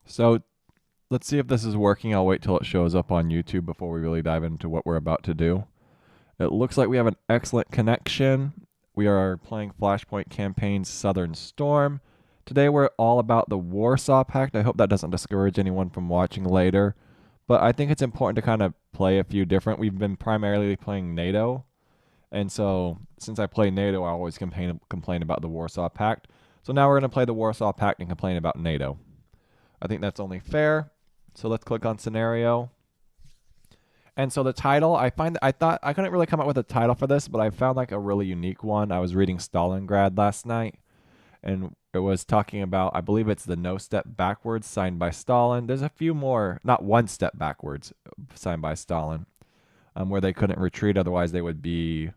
So let's see if this is working. I'll wait till it shows up on YouTube before we really dive into what we're about to do. It looks like we have an excellent connection. We are playing Flashpoint Campaign's Southern Storm. Today we're all about the Warsaw Pact. I hope that doesn't discourage anyone from watching later. But I think it's important to kind of play a few different. We've been primarily playing NATO. And so since I play NATO, I always complain about the Warsaw Pact. So now we're going to play the Warsaw Pact and complain about NATO. I think that's only fair. So let's click on scenario. And so the title, I thought I couldn't really come up with a title for this, but I found like a really unique one. I was reading Stalingrad last night, and it was talking about, I believe it's the No Step Backwards signed by Stalin. There's a few more, not one step backwards signed by Stalin, where they couldn't retreat, otherwise they would be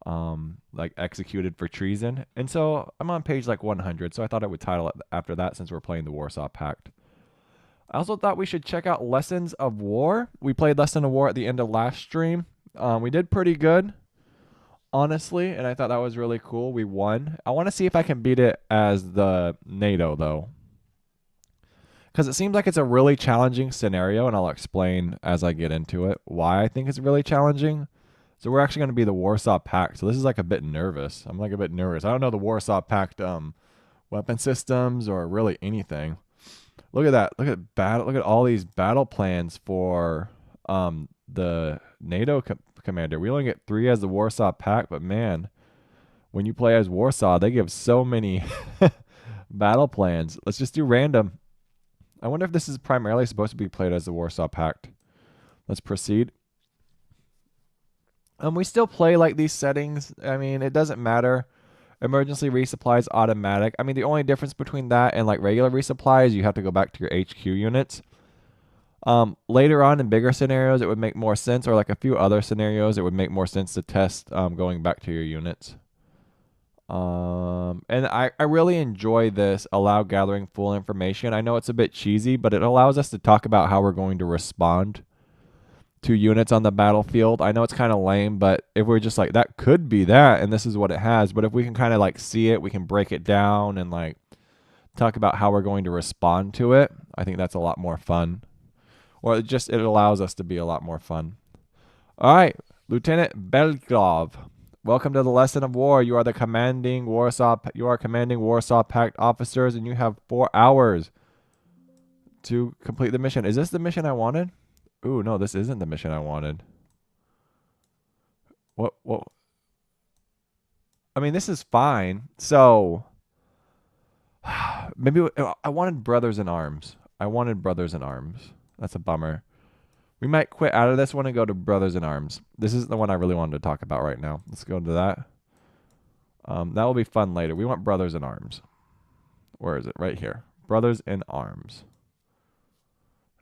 like executed for treason. And so I'm on page like 100, so I thought I would title it after that since we're playing the Warsaw Pact. I also thought we should check out Lessons of War. We played Lesson of War at the end of last stream. We did pretty good, honestly, and I thought that was really cool. We won. I want to see if I can beat it as the NATO, though, because it seems like it's a really challenging scenario, and I'll explain as I get into it why I think it's really challenging. So we're actually going to be the Warsaw Pact. So this is like a bit nervous. I'm like a bit nervous. I don't know the Warsaw Pact weapon systems or really anything. Look at that. Look at all these battle plans for the NATO commander. We only get 3 as the Warsaw Pact, but man, when you play as Warsaw, they give so many battle plans. Let's just do random. I wonder if this is primarily supposed to be played as the Warsaw Pact. Let's proceed. We still play like these settings. I mean, it doesn't matter. Emergency resupply is automatic. I mean, the only difference between that and like regular resupply is you have to go back to your HQ units. Later on in bigger scenarios, it would make more sense, or like a few other scenarios, it would make more sense to test going back to your units. And I really enjoy this allow gathering full information. I know it's a bit cheesy, but it allows us to talk about how we're going to respond to units on the battlefield. I know it's kind of lame, but if we're just like, that could be that, and this is what it has. But if we can kind of like see it, we can break it down and like talk about how we're going to respond to it. I think that's a lot more fun. Or it allows us to be a lot more fun. All right, Lieutenant Belgov, welcome to the Lesson of War. You are commanding Warsaw Pact officers, and you have 4 hours to complete the mission. Is this the mission I wanted? Ooh, no, this isn't the mission I wanted. What? I mean, this is fine. So, maybe I wanted Brothers in Arms. That's a bummer. We might quit out of this one and go to Brothers in Arms. This is the one I really wanted to talk about right now. Let's go to that. That will be fun later. We want Brothers in Arms. Where is it? Right here. Brothers in Arms.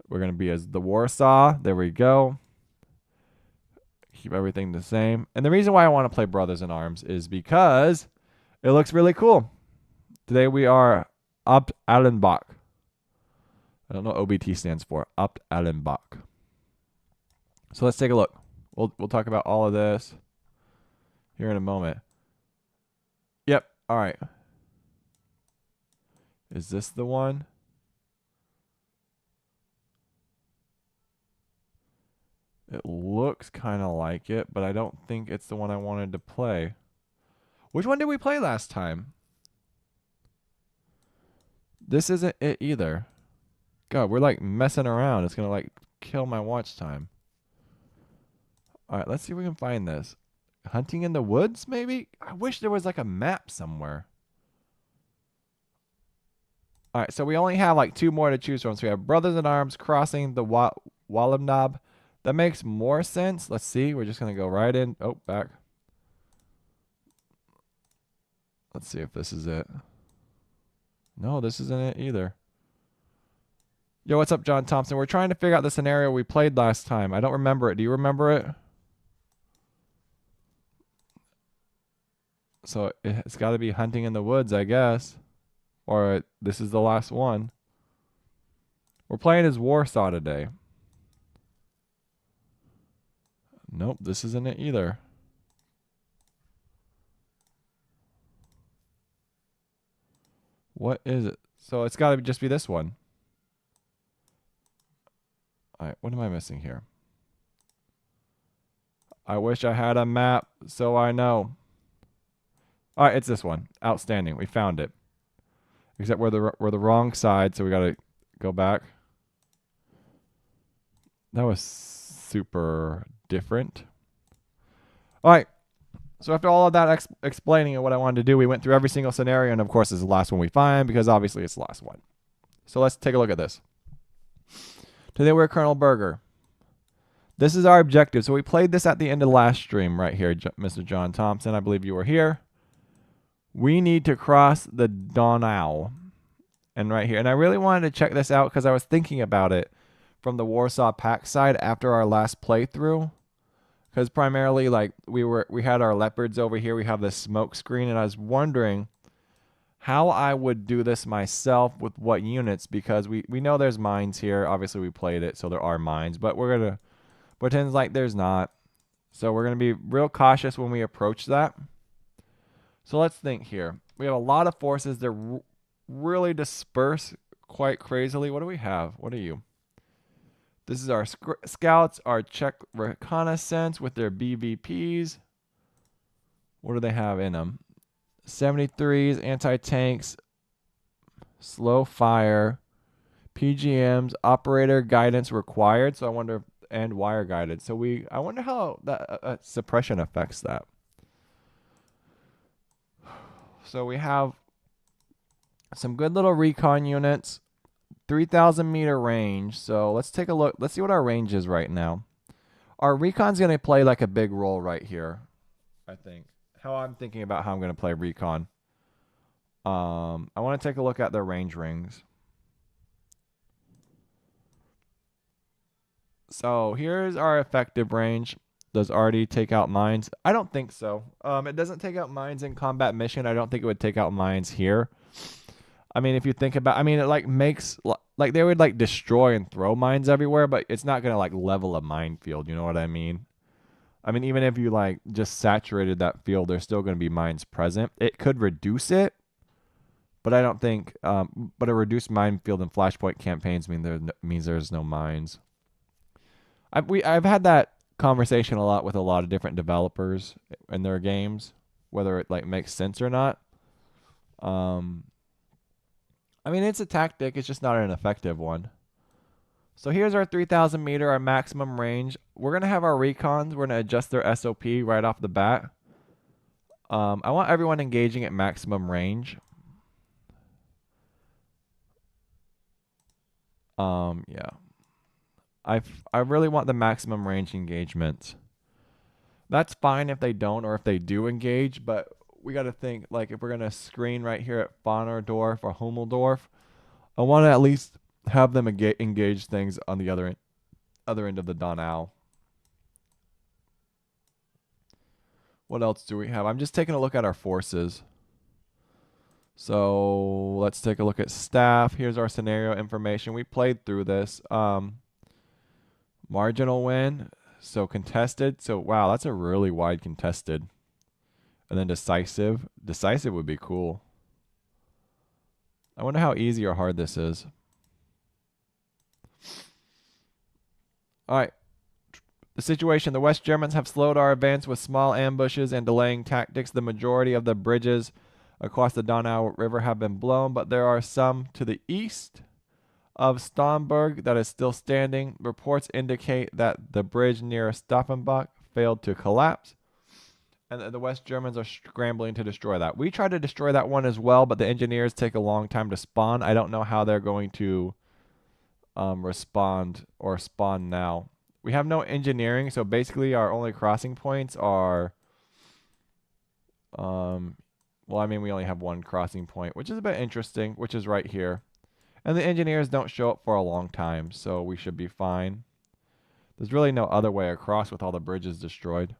We're going to be as the Warsaw. There we go. Keep everything the same. And the reason why I want to play Brothers in Arms is because it looks really cool. Today we are Opt Allenbach. I don't know what OBT stands for. Opt Allenbach. So let's take a look. We'll talk about all of this here in a moment. Yep. All right. Is this the one? It looks kind of like it, but I don't think it's the one I wanted to play. Which one did we play last time? This isn't it either. God, we're like messing around. It's going to like kill my watch time. All right, let's see if we can find this. Hunting in the woods, maybe? I wish there was like a map somewhere. All right, so we only have like 2 more to choose from. So we have Brothers in Arms crossing the Wallenab. That makes more sense. Let's see. We're just going to go right in. Oh, back. Let's see if this is it. No, this isn't it either. Yo, what's up, John Thompson? We're trying to figure out the scenario we played last time. I don't remember it. Do you remember it? So it's got to be hunting in the woods, I guess. Or this is the last one. We're playing as Warsaw today. Nope, this isn't it either. What is it? So it's got to just be this one. All right, what am I missing here? I wish I had a map so I know. All right, it's this one. Outstanding. We found it. Except we're the wrong side, so we got to go back. That was super different. All right. So after all of that explaining of what I wanted to do, we went through every single scenario, and of course, this is the last one we find because obviously it's the last one. So let's take a look at this. Today we're Colonel Burger. This is our objective. So we played this at the end of the last stream right here, Mr. John Thompson. I believe you were here. We need to cross the Donau. And right here. And I really wanted to check this out because I was thinking about it from the Warsaw Pact side after our last playthrough. Because primarily, like, we had our leopards over here. We have this smoke screen. And I was wondering how I would do this myself with what units. Because we know there's mines here. Obviously, we played it, so there are mines. But we're going to pretend like there's not. So we're going to be real cautious when we approach that. So let's think here. We have a lot of forces. They're really dispersed quite crazily. What do we have? What are you? This is our scouts, our Czech reconnaissance with their BVPs. What do they have in them? 73s, anti-tanks, slow fire, PGMs, operator guidance required. So I wonder, and wire guidance. So I wonder how that suppression affects that. So we have some good little recon units, 3,000 meter range. So let's take a look. Let's see what our range is right now. Our recon's going to play like a big role right here, I think. How I'm thinking about how I'm going to play recon. I want to take a look at their range rings. So here's our effective range. Does already take out mines? I don't think so. It doesn't take out mines in combat mission. I don't think it would take out mines here. I mean, if you think about, I mean, it like makes, like they would like destroy and throw mines everywhere, but it's not going to like level a minefield. You know what I mean? I mean, even if you like just saturated that field, there's still going to be mines present. It could reduce it, but I don't think, but a reduced minefield in Flashpoint campaigns means there's no mines. I've had that conversation a lot with a lot of different developers in their games, whether it like makes sense or not. I mean, it's a tactic. It's just not an effective one. So here's our 3,000 meter, our maximum range. We're going to have our recons. We're going to adjust their SOP right off the bat. I want everyone engaging at maximum range. Yeah. I really want the maximum range engagement. That's fine if they don't or if they do engage, but we got to think, like, if we're going to screen right here at Fonnerdorf or Hummeldorf, I want to at least have them engage things on the other end of the Donau. What else do we have? I'm just taking a look at our forces. So let's take a look at staff. Here's our scenario information. We played through this. Marginal win. So contested. So wow, that's a really wide contested. And then decisive. Decisive would be cool. I wonder how easy or hard this is. All right. The situation. The West Germans have slowed our advance with small ambushes and delaying tactics. The majority of the bridges across the Donau River have been blown, but there are some to the east of Starnberg that is still standing. Reports indicate that the bridge near Staffenbach failed to collapse, and the West Germans are scrambling to destroy that. We tried to destroy that one as well, but the engineers take a long time to spawn. I don't know how they're going to respond or spawn now. We have no engineering, so basically our only crossing points are, well, I mean, we only have one crossing point, which is a bit interesting, which is right here. And the engineers don't show up for a long time, so we should be fine. There's really no other way across with all the bridges destroyed.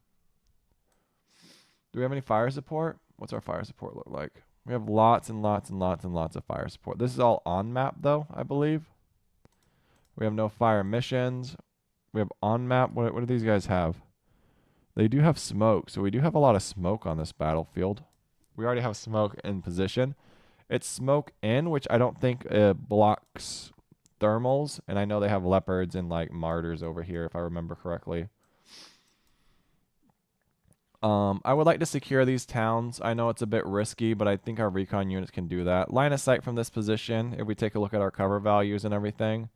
Do we have any fire support? What's our fire support look like? We have lots and lots and lots and lots of fire support. This is all on map, though, I believe. We have no fire missions. We have on map. What do these guys have? They do have smoke, so we do have a lot of smoke on this battlefield. We already have smoke in position. It's smoke in, which I don't think blocks thermals, and I know they have leopards and like martyrs over here, if I remember correctly. I would like to secure these towns. I know it's a bit risky, but I think our recon units can do that. Line of sight from this position, if we take a look at our cover values and everything,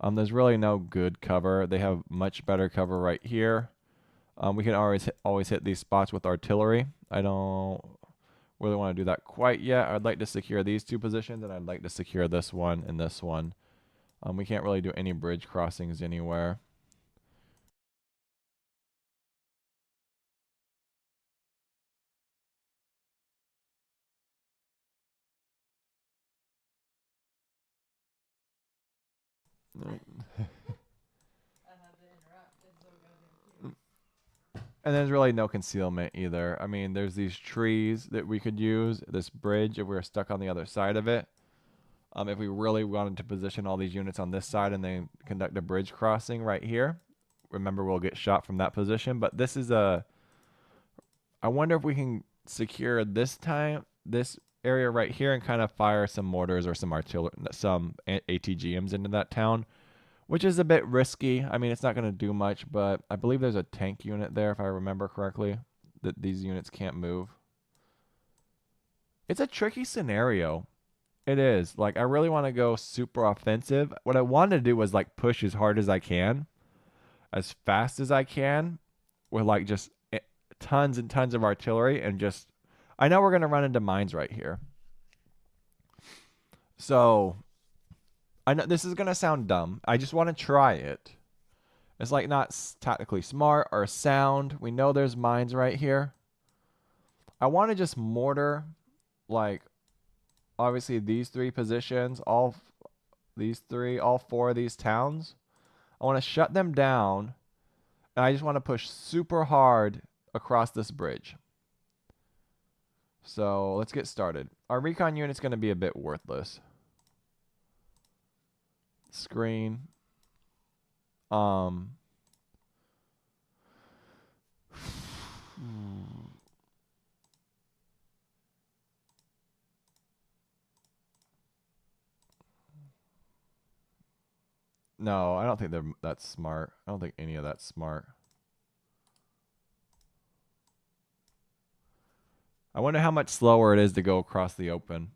there's really no good cover. They have much better cover right here. We can always hit these spots with artillery. I don't really want to do that quite yet. I'd like to secure these two positions, and I'd like to secure this one and this one. We can't really do any bridge crossings anywhere. And there's really no concealment either. I mean, there's these trees that we could use, this bridge if we were stuck on the other side of it. If we really wanted to position all these units on this side and then conduct a bridge crossing right here, remember we'll get shot from that position. But this is a, I wonder if we can secure this area right here and kind of fire some mortars or some artillery, some ATGMs into that town, which is a bit risky. I mean, it's not going to do much, but I believe there's a tank unit there, if I remember correctly, that these units can't move. It's a tricky scenario. It is. Like, I really want to go super offensive. What I wanted to do was, like, push as hard as I can, as fast as I can, with, like, just tons and tons of artillery, and just, I know we're going to run into mines right here. So, I know this is going to sound dumb. I just want to try it. It's, like, not tactically smart or sound. We know there's mines right here. I want to just mortar, like, obviously these three positions, all four of these towns. I want to shut them down, and I just want to push super hard across this bridge. So let's get started. Our recon unit's going to be a bit worthless. Screen. No, I don't think that's smart. I don't think any of that's smart. I wonder how much slower it is to go across the open.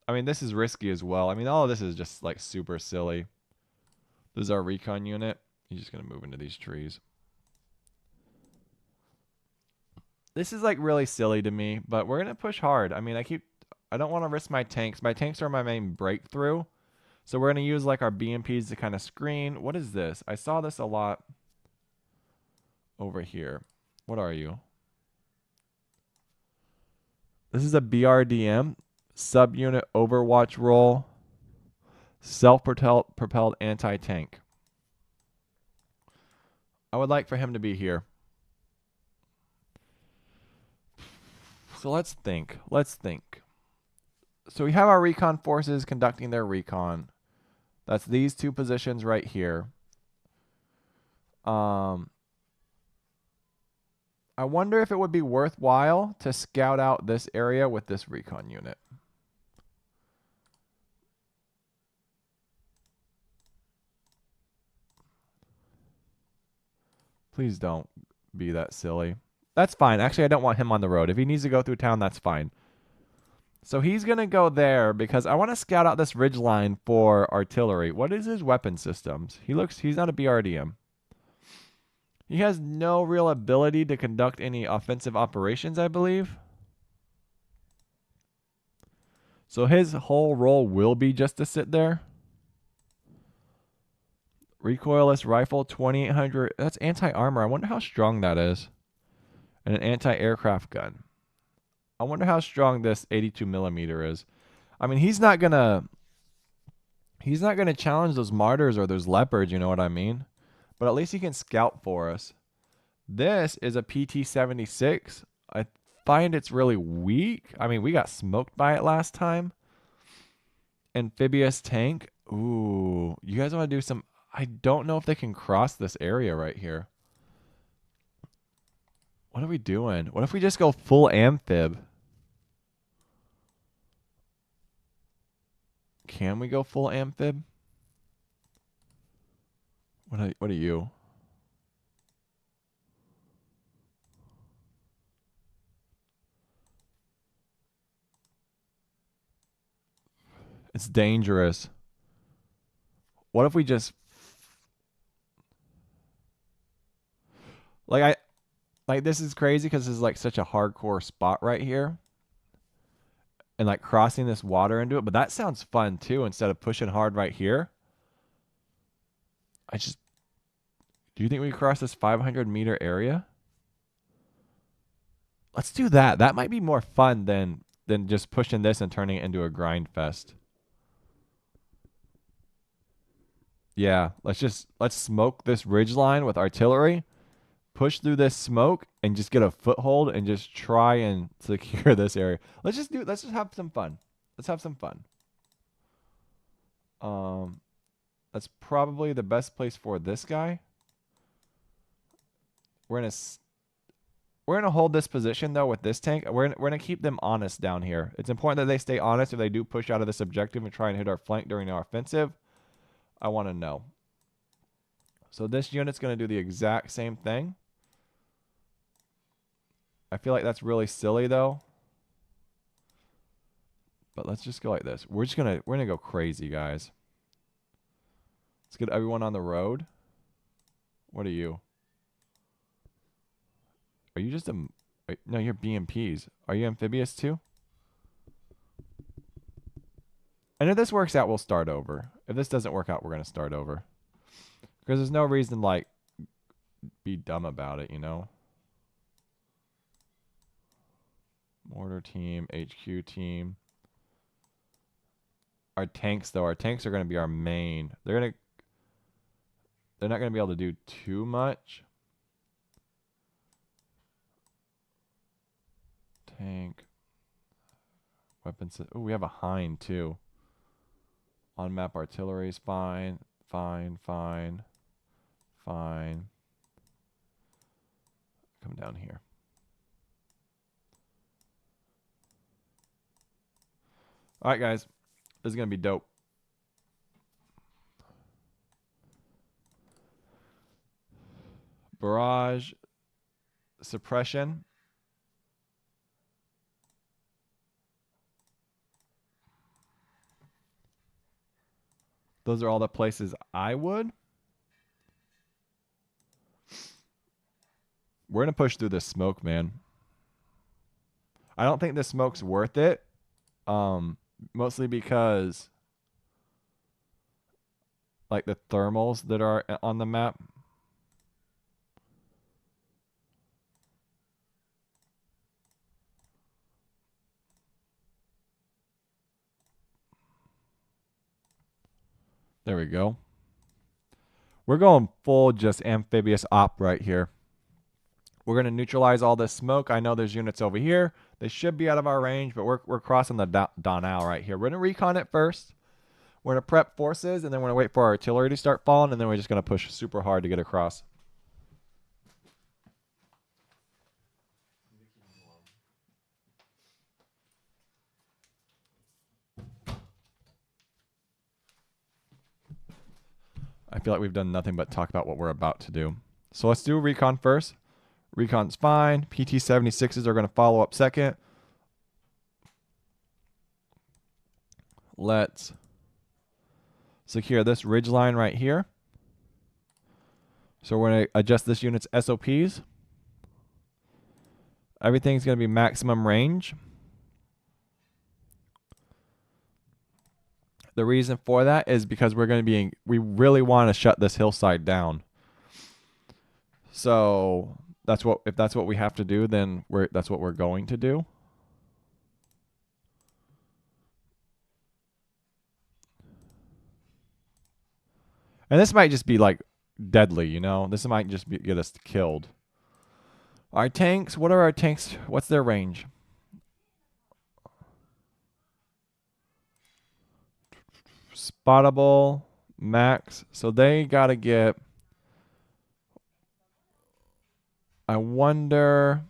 I mean, this is risky as well. I mean, all of this is just like super silly. This is our recon unit. He's just going to move into these trees. This is like really silly to me, but we're going to push hard. I mean, I don't want to risk my tanks. My tanks are my main breakthrough. So we're going to use like our BMPs to kind of screen. What is this? I saw this a lot over here. What are you? This is a BRDM, subunit overwatch role, self-propelled anti-tank. I would like for him to be here. So let's think. So we have our recon forces conducting their recon. That's these two positions right here. I wonder if it would be worthwhile to scout out this area with this recon unit. Please don't be that silly. That's fine. Actually, I don't want him on the road. If he needs to go through town, that's fine. So he's going to go there because I want to scout out this ridge line for artillery. What is his weapon systems? He's not a BRDM. He has no real ability to conduct any offensive operations, I believe. So his whole role will be just to sit there. Recoilless rifle, 2800. That's anti-armor. I wonder how strong that is. And an anti-aircraft gun. I wonder how strong this 82 millimeter is. I mean, he's not gonna challenge those martyrs or those leopards, you know what I mean? But at least he can scout for us. This is a PT-76. I find it's really weak. I mean, we got smoked by it last time. Amphibious tank. Ooh, you guys want to do some... I don't know if they can cross this area right here. What are we doing? What if we just go full amphib? Can we go full amphib? What are you? It's dangerous. What if we just like this is crazy because this is like such a hardcore spot right here. And like crossing this water into it, but that sounds fun too instead of pushing hard right here. Do you think we can cross this 500-meter area? Let's do that. That might be more fun than just pushing this and turning it into a grind fest. Yeah, let's smoke this ridgeline with artillery, push through this smoke, and just get a foothold and just try and secure this area. Let's just have some fun. Let's have some fun. That's probably the best place for this guy. We're gonna hold this position though with this tank. We're gonna keep them honest down here. It's important that they stay honest if they do push out of this objective and try and hit our flank during our offensive. I want to know. So this unit's gonna do the exact same thing. I feel like that's really silly though. But let's just go like this. We're gonna go crazy, guys. Let's get everyone on the road. What are you? Are you just no, you're BMPs. Are you amphibious too? And if this works out, we'll start over. If this doesn't work out, we're going to start over. Because there's no reason to, like, be dumb about it, you know? Mortar team, HQ team. Our tanks, though. Our tanks are going to be our main. They're not going to be able to do too much. Tank. Weapons. Oh, we have a Hind, too. On map artillery is fine. Fine. Come down here. All right, guys. This is going to be dope. Barrage. Suppression. Those are all the places I would. We're going to push through this smoke, man. I don't think this smoke's worth it. Mostly because like the thermals that are on the map. There we go. We're going full just amphibious op right here. We're going to neutralize all this smoke. I know there's units over here. They should be out of our range, but we're crossing the Donau right here. We're going to recon it first. We're going to prep forces, and then we're going to wait for our artillery to start falling, and then we're just going to push super hard to get across. I feel like we've done nothing but talk about what we're about to do. So let's do recon first. Recon's fine. PT-76s are going to follow up second. Let's secure this ridge line right here. So we're going to adjust this unit's SOPs. Everything's going to be maximum range. The reason for that is because we really want to shut this hillside down. So if that's what we have to do, then that's what we're going to do. And this might just be like deadly, you know? This might just get us killed. Our tanks, what are our tanks? What's their range? Spottable, max. So they got to get... I wonder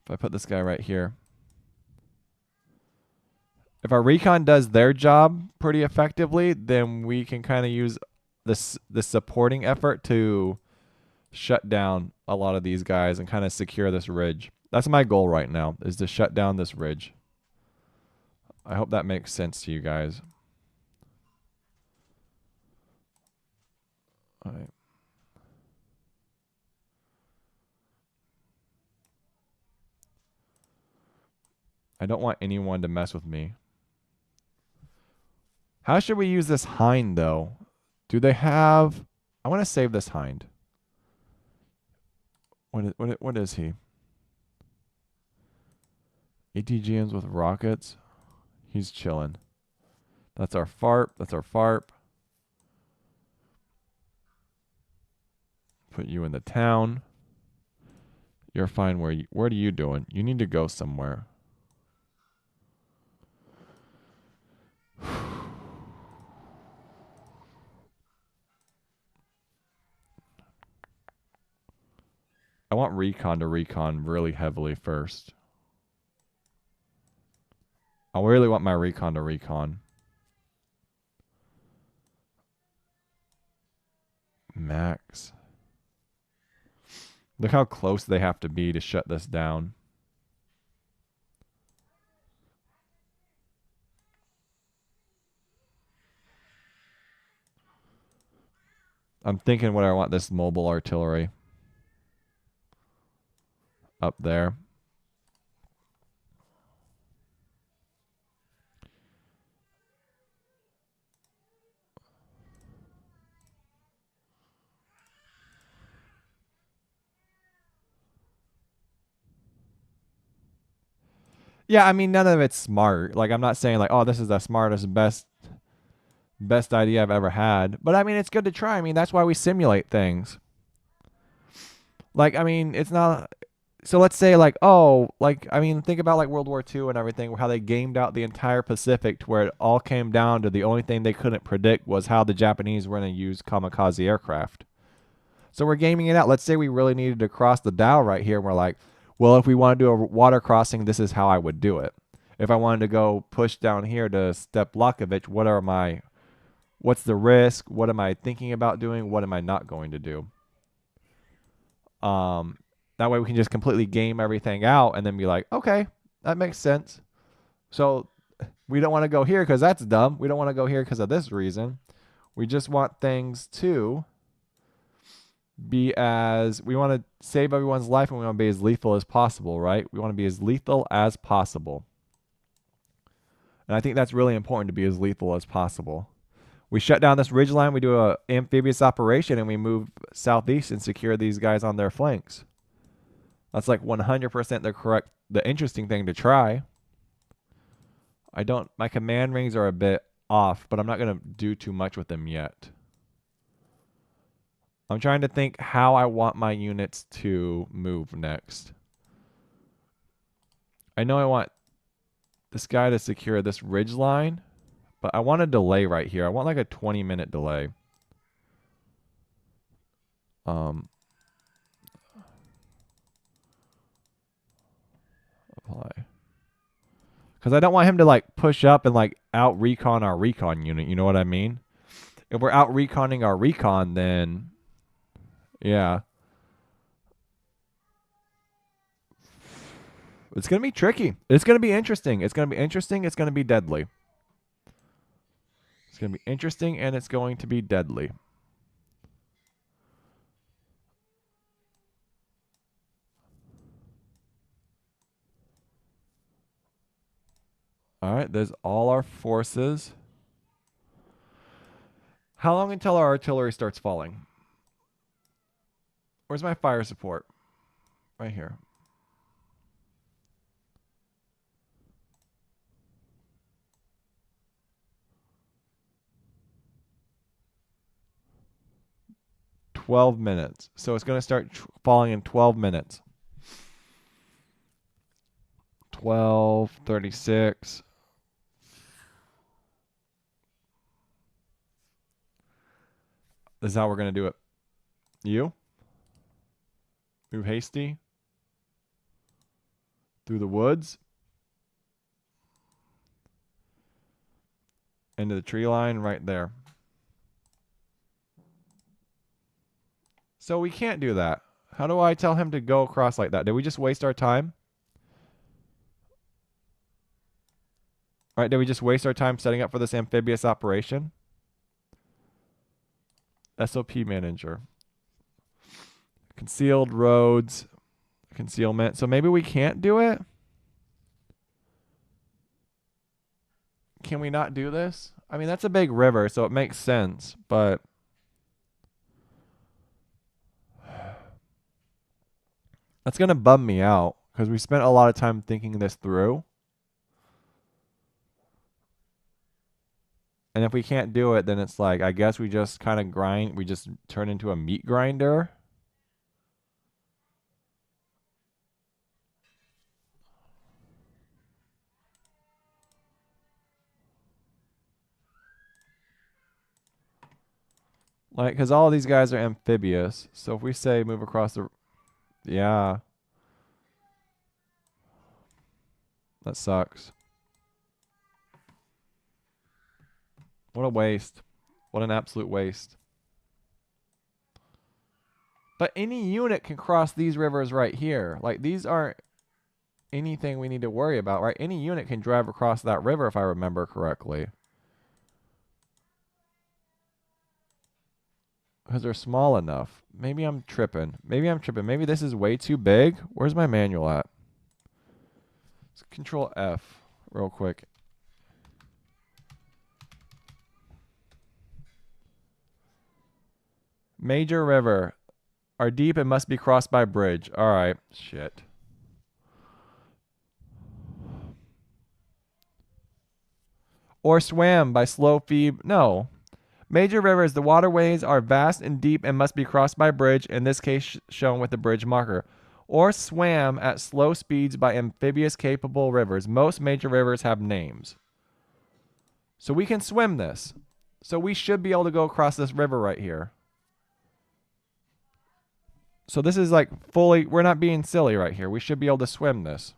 if I put this guy right here. If our recon does their job pretty effectively, then we can kind of use this supporting effort to shut down a lot of these guys and kind of secure this ridge. That's my goal right now, is to shut down this ridge. I hope that makes sense to you guys. All right. I don't want anyone to mess with me. How should we use this hind, though? Do they have... I want to save this hind. What is he? ATGMs with rockets. He's chilling. That's our FARP. That's our FARP. Put you in the town. You're fine. What are you doing? You need to go somewhere. I want recon to recon really heavily first. I really want my recon to recon. Max. Look how close they have to be to shut this down. I'm thinking what I want this mobile artillery up there. Yeah, I mean, none of it's smart. Like, I'm not saying like, oh, this is the smartest, best idea I've ever had. But I mean, it's good to try. I mean, that's why we simulate things. Like, I mean, it's not. So let's say like, oh, like, I mean, think about like World War II and everything, how they gamed out the entire Pacific to where it all came down to the only thing they couldn't predict was how the Japanese were going to use kamikaze aircraft. So we're gaming it out. Let's say we really needed to cross the Dow right here. And we're like, well, if we want to do a water crossing, this is how I would do it. If I wanted to go push down here to Step Blokovich, what's the risk? What am I thinking about doing? What am I not going to do? That way we can just completely game everything out and then be like, okay, that makes sense. So we don't want to go here because that's dumb. We don't want to go here because of this reason. We just want things to we want to save everyone's life and we want to be as lethal as possible, right? We want to be as lethal as possible. And I think that's really important, to be as lethal as possible. We shut down this ridgeline, we do a amphibious operation, and we move southeast and secure these guys on their flanks. That's like 100% the interesting thing to try. My command rings are a bit off, but I'm not going to do too much with them yet. I'm trying to think how I want my units to move next. I know I want this guy to secure this ridge line, but I want a delay right here. I want like a 20-minute delay. Apply. Because I don't want him to like push up and like out recon our recon unit. You know what I mean? If we're out reconning our recon, then yeah. It's going to be tricky. It's going to be interesting. It's going to be interesting. It's going to be deadly. It's going to be interesting and it's going to be deadly. All right, there's all our forces. How long until our artillery starts falling? Where's my fire support? Right here. $12 minutes. So it's going to start falling in 12 minutes. 12:36. This is how we're going to do it. You? Move hasty. Through the woods. into the tree line right there. So we can't do that. How do I tell him to go across like that? Did we just waste our time? All right, did we just waste our time setting up for this amphibious operation? SOP manager. Concealed roads. Concealment. So maybe we can't do it? Can we not do this? I mean, that's a big river, so it makes sense, but that's going to bum me out because we spent a lot of time thinking this through. And if we can't do it, then it's like, I guess we just kind of grind. We just turn into a meat grinder. Like, because all of these guys are amphibious. So if we say move across the... Yeah. That sucks. What a waste. What an absolute waste. But any unit can cross these rivers right here. Like, these aren't anything we need to worry about, right? Any unit can drive across that river if I remember correctly. Because they're small enough. Maybe I'm tripping. Maybe this is way too big. Where's my manual at? Let's Control F real quick. Major river. Are deep and must be crossed by bridge. All right. Shit. Or swam by slow feed. No. Major rivers, the waterways are vast and deep and must be crossed by bridge, in this case shown with the bridge marker. Or swam at slow speeds by amphibious capable rivers. Most major rivers have names. So we can swim this. So we should be able to go across this river right here. So this is like fully, we're not being silly right here. We should be able to swim this.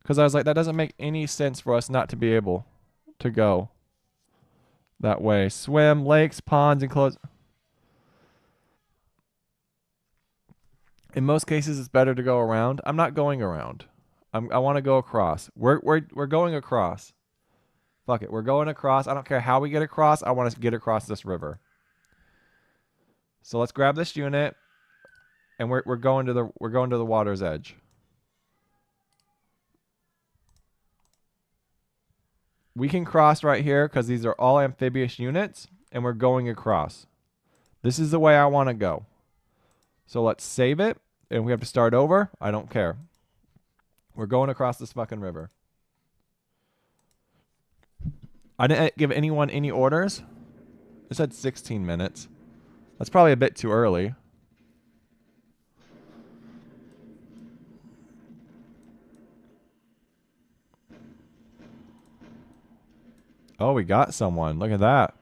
Because I was like, that doesn't make any sense for us not to be able to go that way. Swim, lakes, ponds, enclosed. In most cases, it's better to go around. I'm not going around. I want to go across. We're going across. Fuck it. We're going across. I don't care how we get across. I want to get across this river. So let's grab this unit, and we're going to the water's edge. We can cross right here because these are all amphibious units, and we're going across. This is the way I want to go. So let's save it, and we have to start over. I don't care. We're going across this fucking river. I didn't give anyone any orders. It said 16 minutes. That's probably a bit too early. Oh, we got someone. Look at that.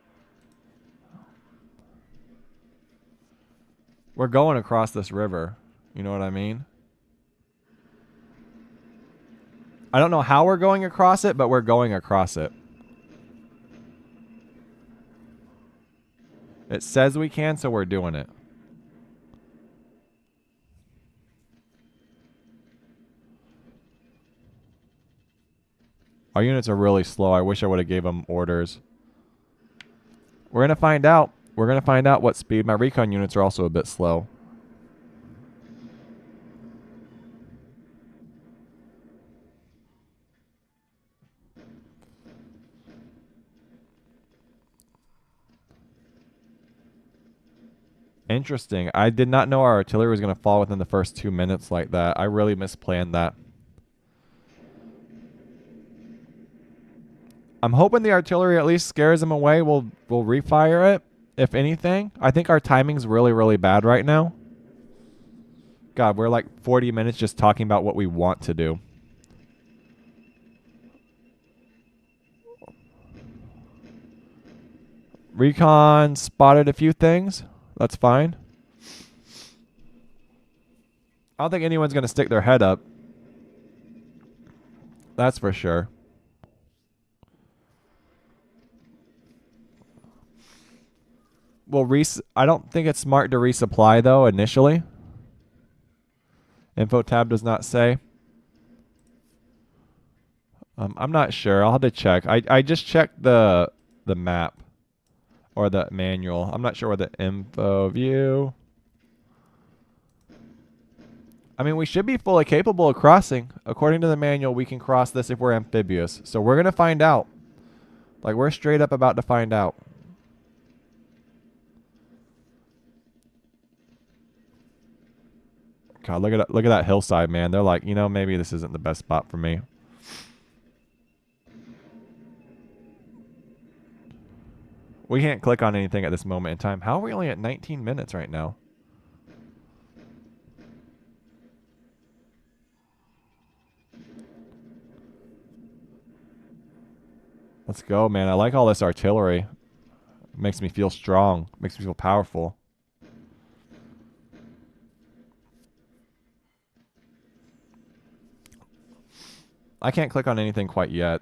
We're going across this river. You know what I mean? I don't know how we're going across it, but we're going across it. It says we can, so we're doing it. Our units are really slow. I wish I would have gave them orders. We're going to find out. We're going to find out what speed. My recon units are also a bit slow. Interesting. I did not know our artillery was going to fall within the first 2 minutes like that. I really misplanned that. I'm hoping the artillery at least scares them away. We'll refire it, if anything. I think our timing's really, really bad right now. God, we're like 40 minutes just talking about what we want to do. Recon spotted a few things. That's fine. I don't think anyone's going to stick their head up. That's for sure. I don't think it's smart to resupply though initially. Info tab does not say. I'm not sure. I'll have to check. I just checked the map or the manual. I'm not sure what the info view. I mean, we should be fully capable of crossing. According to the manual, we can cross this if we're amphibious. So we're going to find out. Like, we're straight up about to find out. God, look at that hillside, man. They're like, you know, maybe this isn't the best spot for me. We can't click on anything at this moment in time. How are we only at 19 minutes right now? Let's go, man. I like all this artillery. It makes me feel strong. Makes me feel powerful. I can't click on anything quite yet.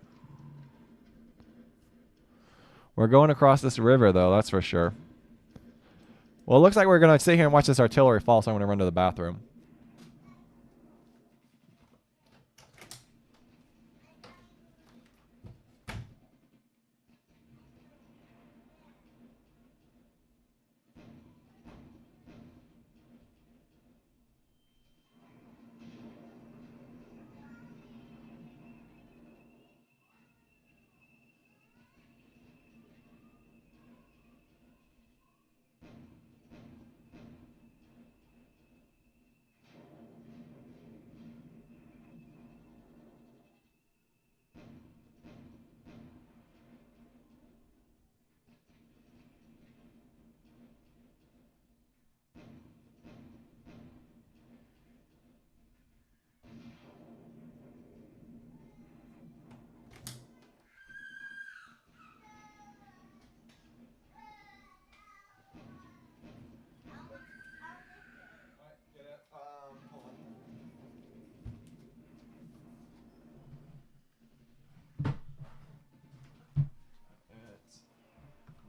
We're going across this river, though. That's for sure. Well, it looks like we're going to sit here and watch this artillery fall, so I'm going to run to the bathroom.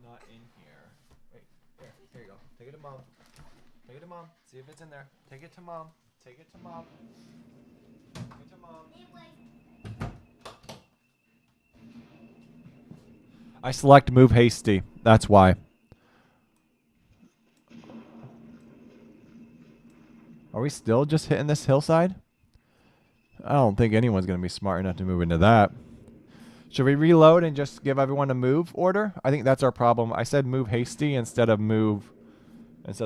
Not in here. Wait, here you go. Take it to mom. Take it to mom. See if it's in there. Take it to mom. Take it to mom. Take it to mom. I select move hasty. That's why. Are we still just hitting this hillside? I don't think anyone's going to be smart enough to move into that. Should we reload and just give everyone a move order? I think that's our problem. I said move hasty instead of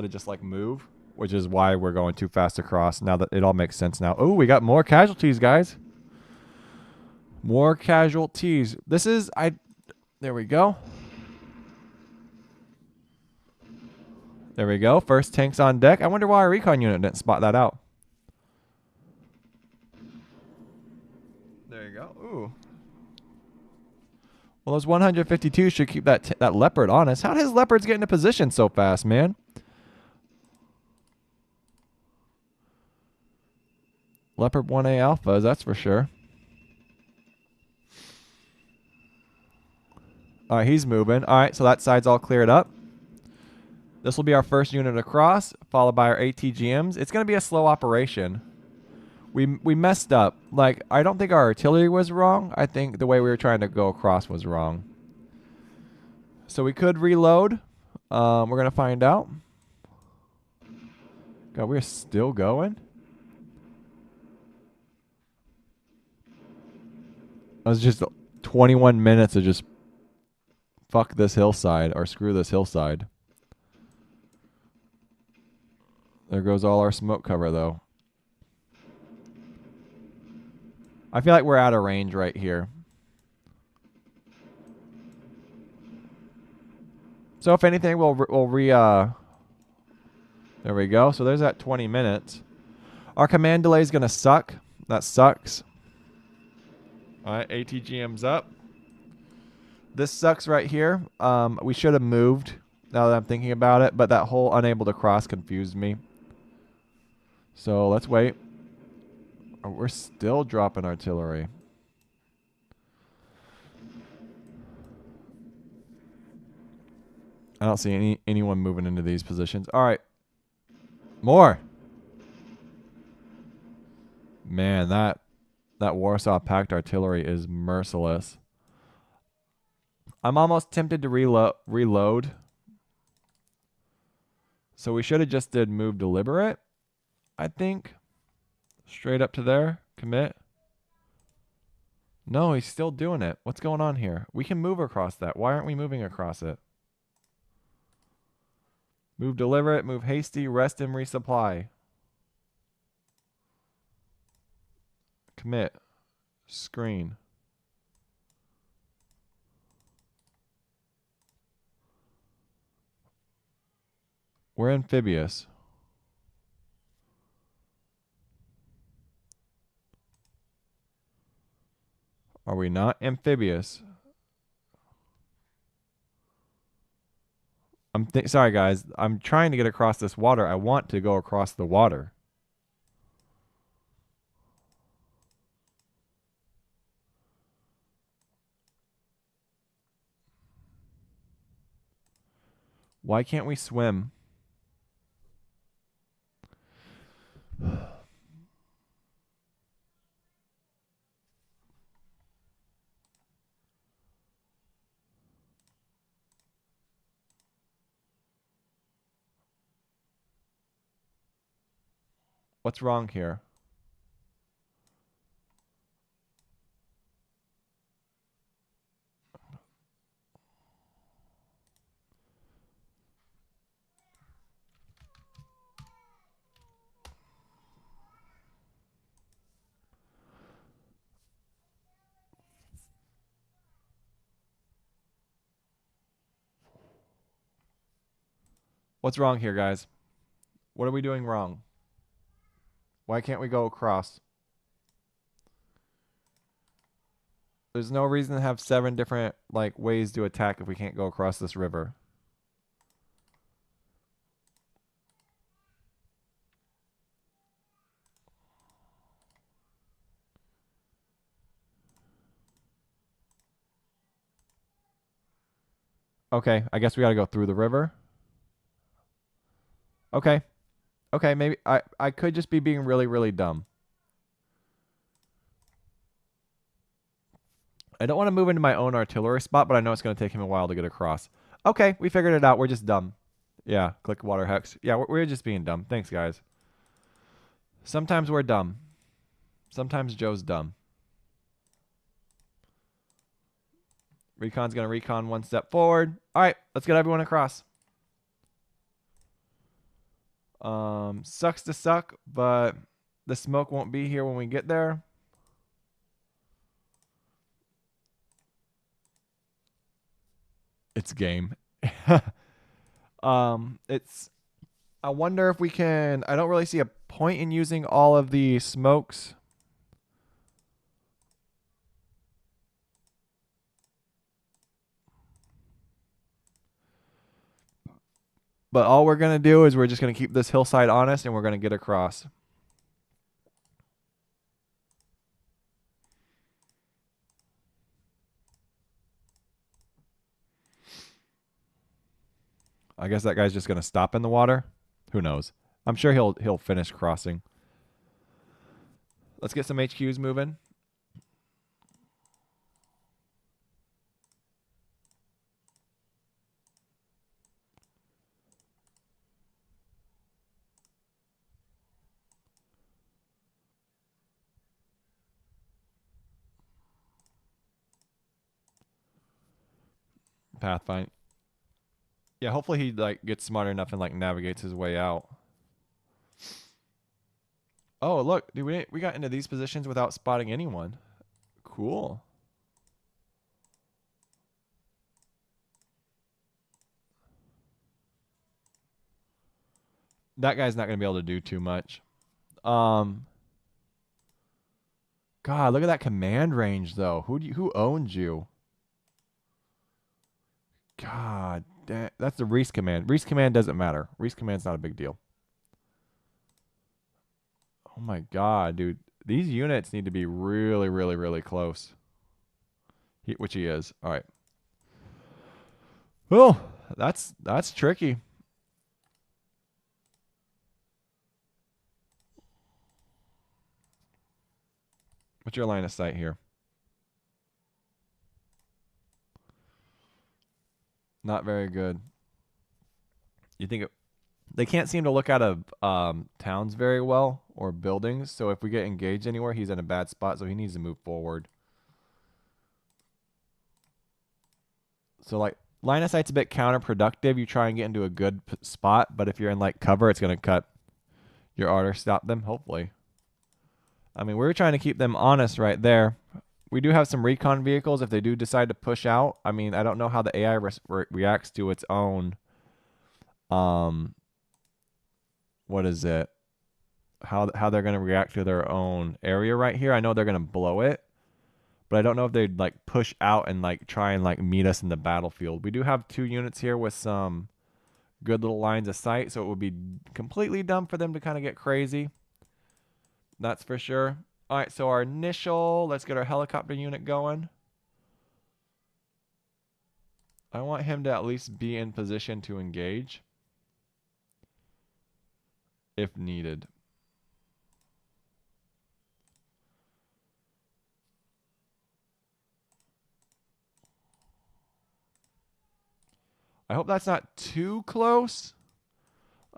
just like move, which is why we're going too fast across. Now that it all makes sense now. Oh, we got more casualties, guys. More casualties. There we go. There we go. First tanks on deck. I wonder why our recon unit didn't spot that out. There you go. Ooh. Well, those 152 should keep that leopard honest. How did his leopards get into position so fast, man? Leopard 1A alphas, that's for sure. All right, he's moving. All right, so that side's all cleared up. This will be our first unit across, followed by our ATGMs. It's going to be a slow operation. We messed up. Like, I don't think our artillery was wrong. I think the way we were trying to go across was wrong. So we could reload. We're going to find out. God, we're still going? That was just 21 minutes of just fuck this hillside or screw this hillside. There goes all our smoke cover, though. I feel like we're out of range right here. So if anything, we'll there we go. So there's that 20 minutes. Our command delay is going to suck. That sucks. All right, ATGM's up. This sucks right here. We should have moved now that I'm thinking about it, but that whole unable to cross confused me. So let's wait. Oh, we're still dropping artillery. I don't see anyone moving into these positions. All right. More. Man, that Warsaw Pact artillery is merciless. I'm almost tempted to reload. So we should have just did move deliberate, I think. Straight up to there. Commit. No, he's still doing it. What's going on here? We can move across that. Why aren't we moving across it? Move deliberate, move hasty, rest and resupply. Commit. Screen. We're amphibious. Are we not amphibious? Sorry, guys. I'm trying to get across this water. I want to go across the water. Why can't we swim? What's wrong here? What's wrong here, guys? What are we doing wrong? Why can't we go across? There's no reason to have 7 different ways to attack if we can't go across this river. Okay, I guess we got to go through the river. Okay. Okay, maybe I could just be being really, really dumb. I don't want to move into my own artillery spot, but I know it's going to take him a while to get across. Okay, we figured it out. We're just dumb. Yeah, click water hex. Yeah, we're just being dumb. Thanks, guys. Sometimes we're dumb. Sometimes Joe's dumb. Recon's going to recon 1 step forward. All right, let's get everyone across. Sucks to suck, but the smoke won't be here when we get there. It's game. It's I wonder if we can I don't really see a point in using all of the smokes. But all we're going to do is we're just going to keep this hillside honest and we're going to get across. I guess that guy's just going to stop in the water. Who knows? I'm sure he'll finish crossing. Let's get some HQs moving. Pathfind. Yeah, hopefully he gets smart enough and navigates his way out. Oh, look, dude, we got into these positions without spotting anyone. Cool. That guy's not going to be able to do too much. God, look at that command range though. Who owns you? God, that's the Reese command. Reese command doesn't matter. Reese command's not a big deal. Oh my God, dude. These units need to be really, really, really close. Which he is. All right. Well, That's tricky. What's your line of sight here? Not very good. You think they can't seem to look out of towns very well or buildings. So if we get engaged anywhere, he's in a bad spot. So he needs to move forward. So like line of sight's a bit counterproductive. You try and get into a good spot, but if you're in like cover, it's gonna cut your order, stop them. Hopefully. I mean, we're trying to keep them honest right there. We do have some recon vehicles if they do decide to push out. I mean, I don't know how the AI reacts to its own. What is it? How they're gonna react to their own area right here? I know they're gonna blow it, but I don't know if they'd like push out and like try and like meet us in the battlefield. We do have 2 units here with some good little lines of sight, so it would be completely dumb for them to kind of get crazy. That's for sure. All right, so our initial, let's get our helicopter unit going. I want him to at least be in position to engage if needed. I hope that's not too close.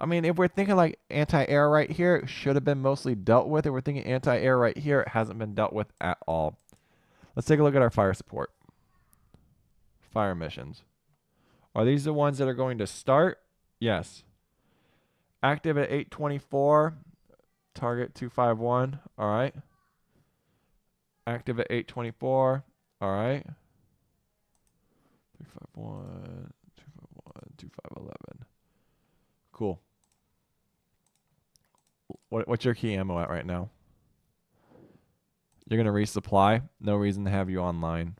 I mean, if we're thinking like anti-air right here, it should have been mostly dealt with. If we're thinking anti-air right here, it hasn't been dealt with at all. Let's take a look at our fire support. Fire missions. Are these the ones that are going to start? Yes. Active at 824. Target 251. All right. Active at 824. All right. 351, 251, 2511. Cool. What's your key ammo at right now? You're going to resupply. No reason to have you online.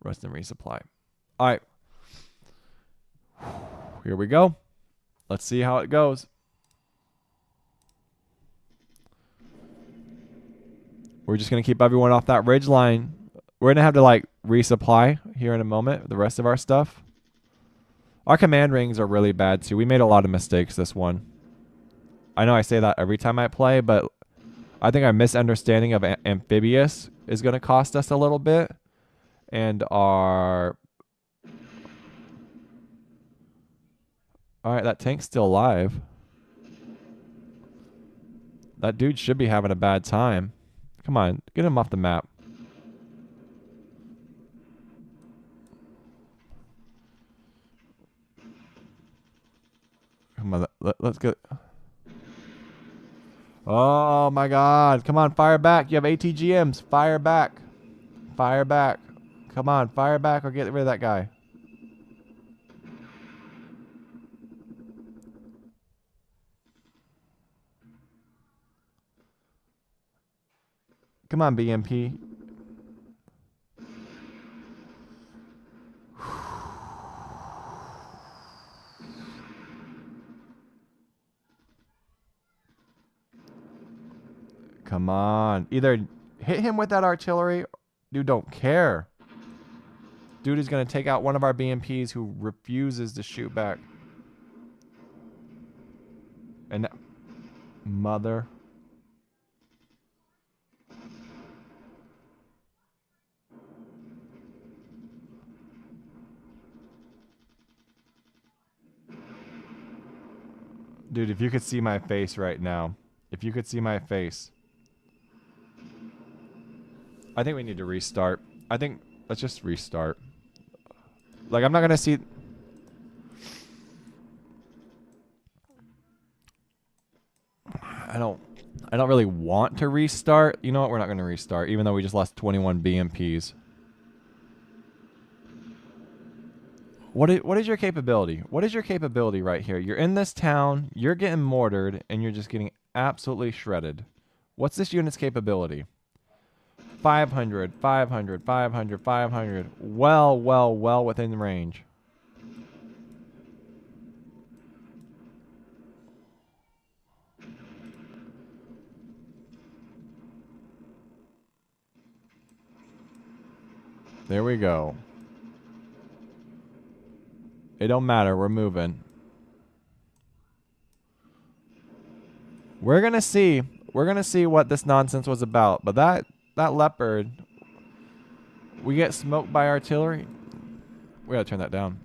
Rest and resupply. All right. Here we go. Let's see how it goes. We're just going to keep everyone off that ridge line. We're going to have to like resupply here in a moment. The rest of our stuff. Our command rings are really bad too. We made a lot of mistakes this one. I know I say that every time I play, but I think our misunderstanding of Amphibious is going to cost us a little bit. And our... Alright, that tank's still alive. That dude should be having a bad time. Come on, get him off the map. Come on, let's go. Oh my god. Come on, fire back. You have ATGMs. Fire back. Fire back. Come on, fire back or get rid of that guy. Come on, BMP. Come on. Either hit him with that artillery. Dude, don't care. Dude is going to take out one of our BMPs who refuses to shoot back. And mother. Dude, if you could see my face right now. If you could see my face. I think we need to restart. I think let's just restart. Like I'm not going to see I don't really want to restart. You know what? We're not going to restart even though we just lost 21 BMPs. What is your capability? What is your capability right here? You're in this town, you're getting mortared, and you're just getting absolutely shredded. What's this unit's capability? 500, 500, 500, 500. Well within range. There we go. It don't matter. We're moving. We're gonna see. We're gonna see what this nonsense was about. But that leopard, we get smoked by artillery. We gotta turn that down.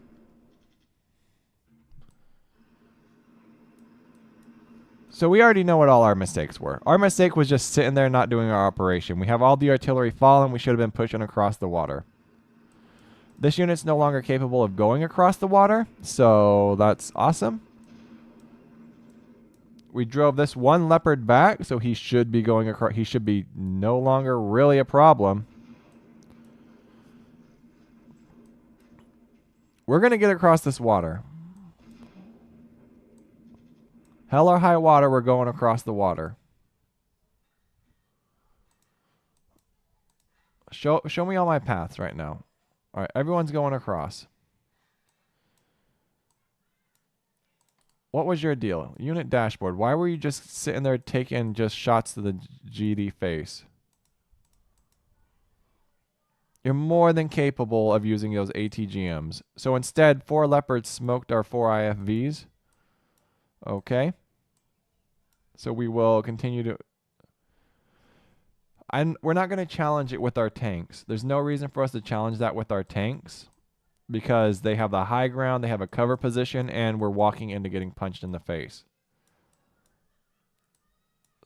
So we already know what all our mistakes were. Our mistake was just sitting there not doing our operation. We have all the artillery fallen. We should have been pushing across the water. This unit's no longer capable of going across the water, so that's awesome. We drove this one leopard back, so he should be going across. He should be no longer really a problem. We're going to get across this water. Hell or high water, we're going across the water. Show me all my paths right now. All right, everyone's going across. What was your deal? Unit dashboard. Why were you just sitting there taking just shots to the GD face? You're more than capable of using those ATGMs. So instead, 4 leopards smoked our 4 IFVs. Okay. So we will continue to... And we're not going to challenge it with our tanks. There's no reason for us to challenge that with our tanks because they have the high ground, they have a cover position, and we're walking into getting punched in the face.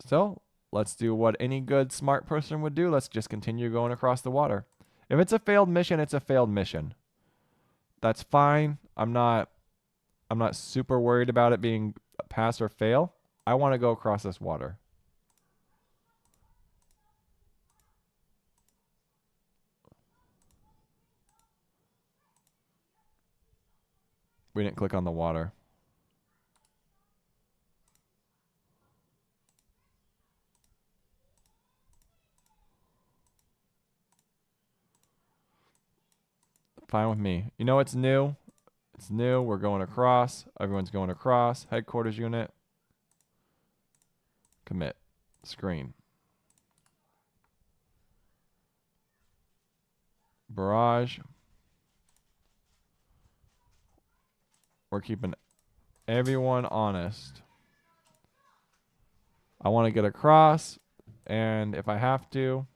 So let's do what any good smart person would do. Let's just continue going across the water. If it's a failed mission, it's a failed mission. That's fine. I'm not super worried about it being a pass or fail. I want to go across this water. We didn't click on the water. Fine with me. You know it's new? It's new. We're going across. Everyone's going across. Headquarters unit. Commit. Screen. Barrage. We're keeping everyone honest. I want to get across, and if I have to,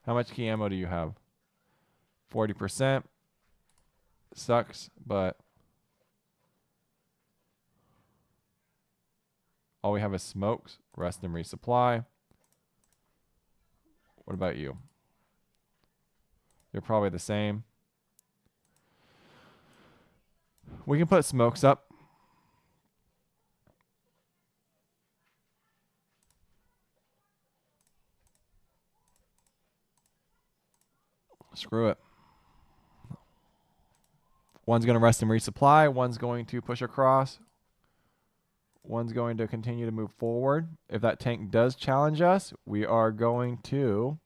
how much key ammo do you have? 40%. Sucks, but all we have is smokes. Rest and resupply. What about you? You're probably the same. We can put smokes up. Screw it. One's going to rest and resupply. One's going to push across. One's going to continue to move forward. If that tank does challenge us, we are going to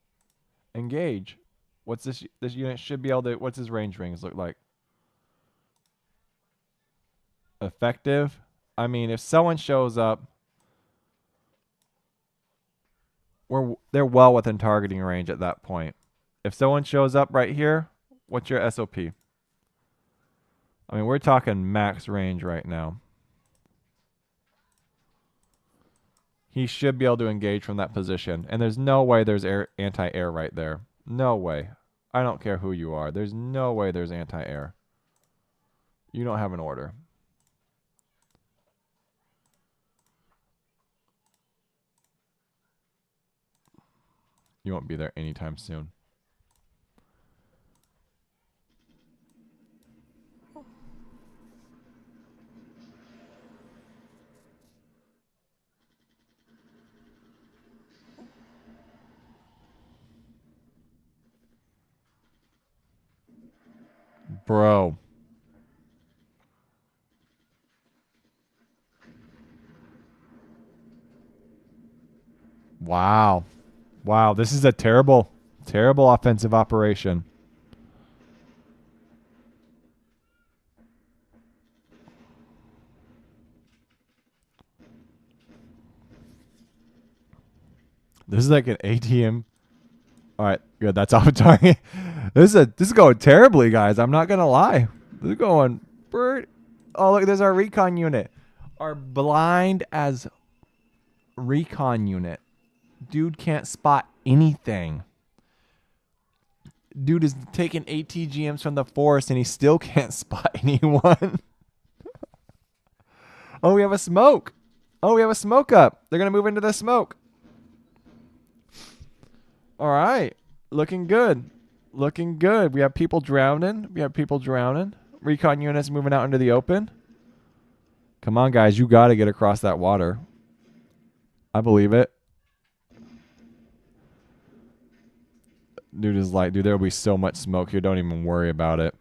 engage. What's this? This unit should be able to... What's his range rings look like? Effective. I mean, if someone shows up, they're well within targeting range at that point. If someone shows up right here, what's your SOP? I mean, we're talking max range right now. He should be able to engage from that position. And there's no way there's anti-air right there. No way. I don't care who you are. There's no way there's anti-air. You don't have an order. You won't be there anytime soon. Bro. Wow. Wow, this is a terrible, terrible offensive operation. This is like an ATM. All right, good. That's off target. This is going terribly, guys. I'm not gonna lie. This is going bird. Oh, look, there's our recon unit. Our blind as recon unit. Dude can't spot anything. Dude is taking ATGMs from the forest and he still can't spot anyone. Oh, we have a smoke. Oh, we have a smoke up. They're going to move into the smoke. All right. Looking good. Looking good. We have people drowning. Recon units moving out into the open. Come on, guys. You got to get across that water. I believe it. Dude is like, dude, there will be so much smoke here. Don't even worry about it.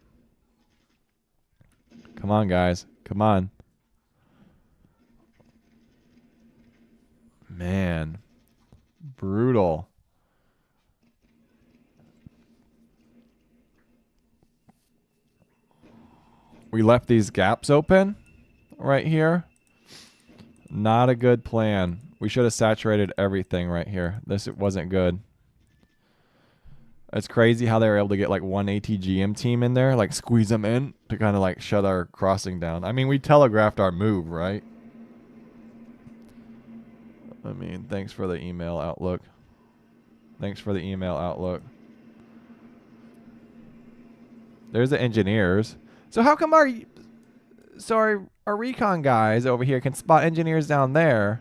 Come on, guys. Come on. Man. Brutal. We left these gaps open right here. Not a good plan. We should have saturated everything right here. This wasn't good. It's crazy how they were able to get like one ATGM team in there, like squeeze them in to kind of like shut our crossing down. I mean, we telegraphed our move, right? I mean, thanks for the email, Outlook. Thanks for the email, Outlook. There's the engineers. So how come our recon guys over here can spot engineers down there?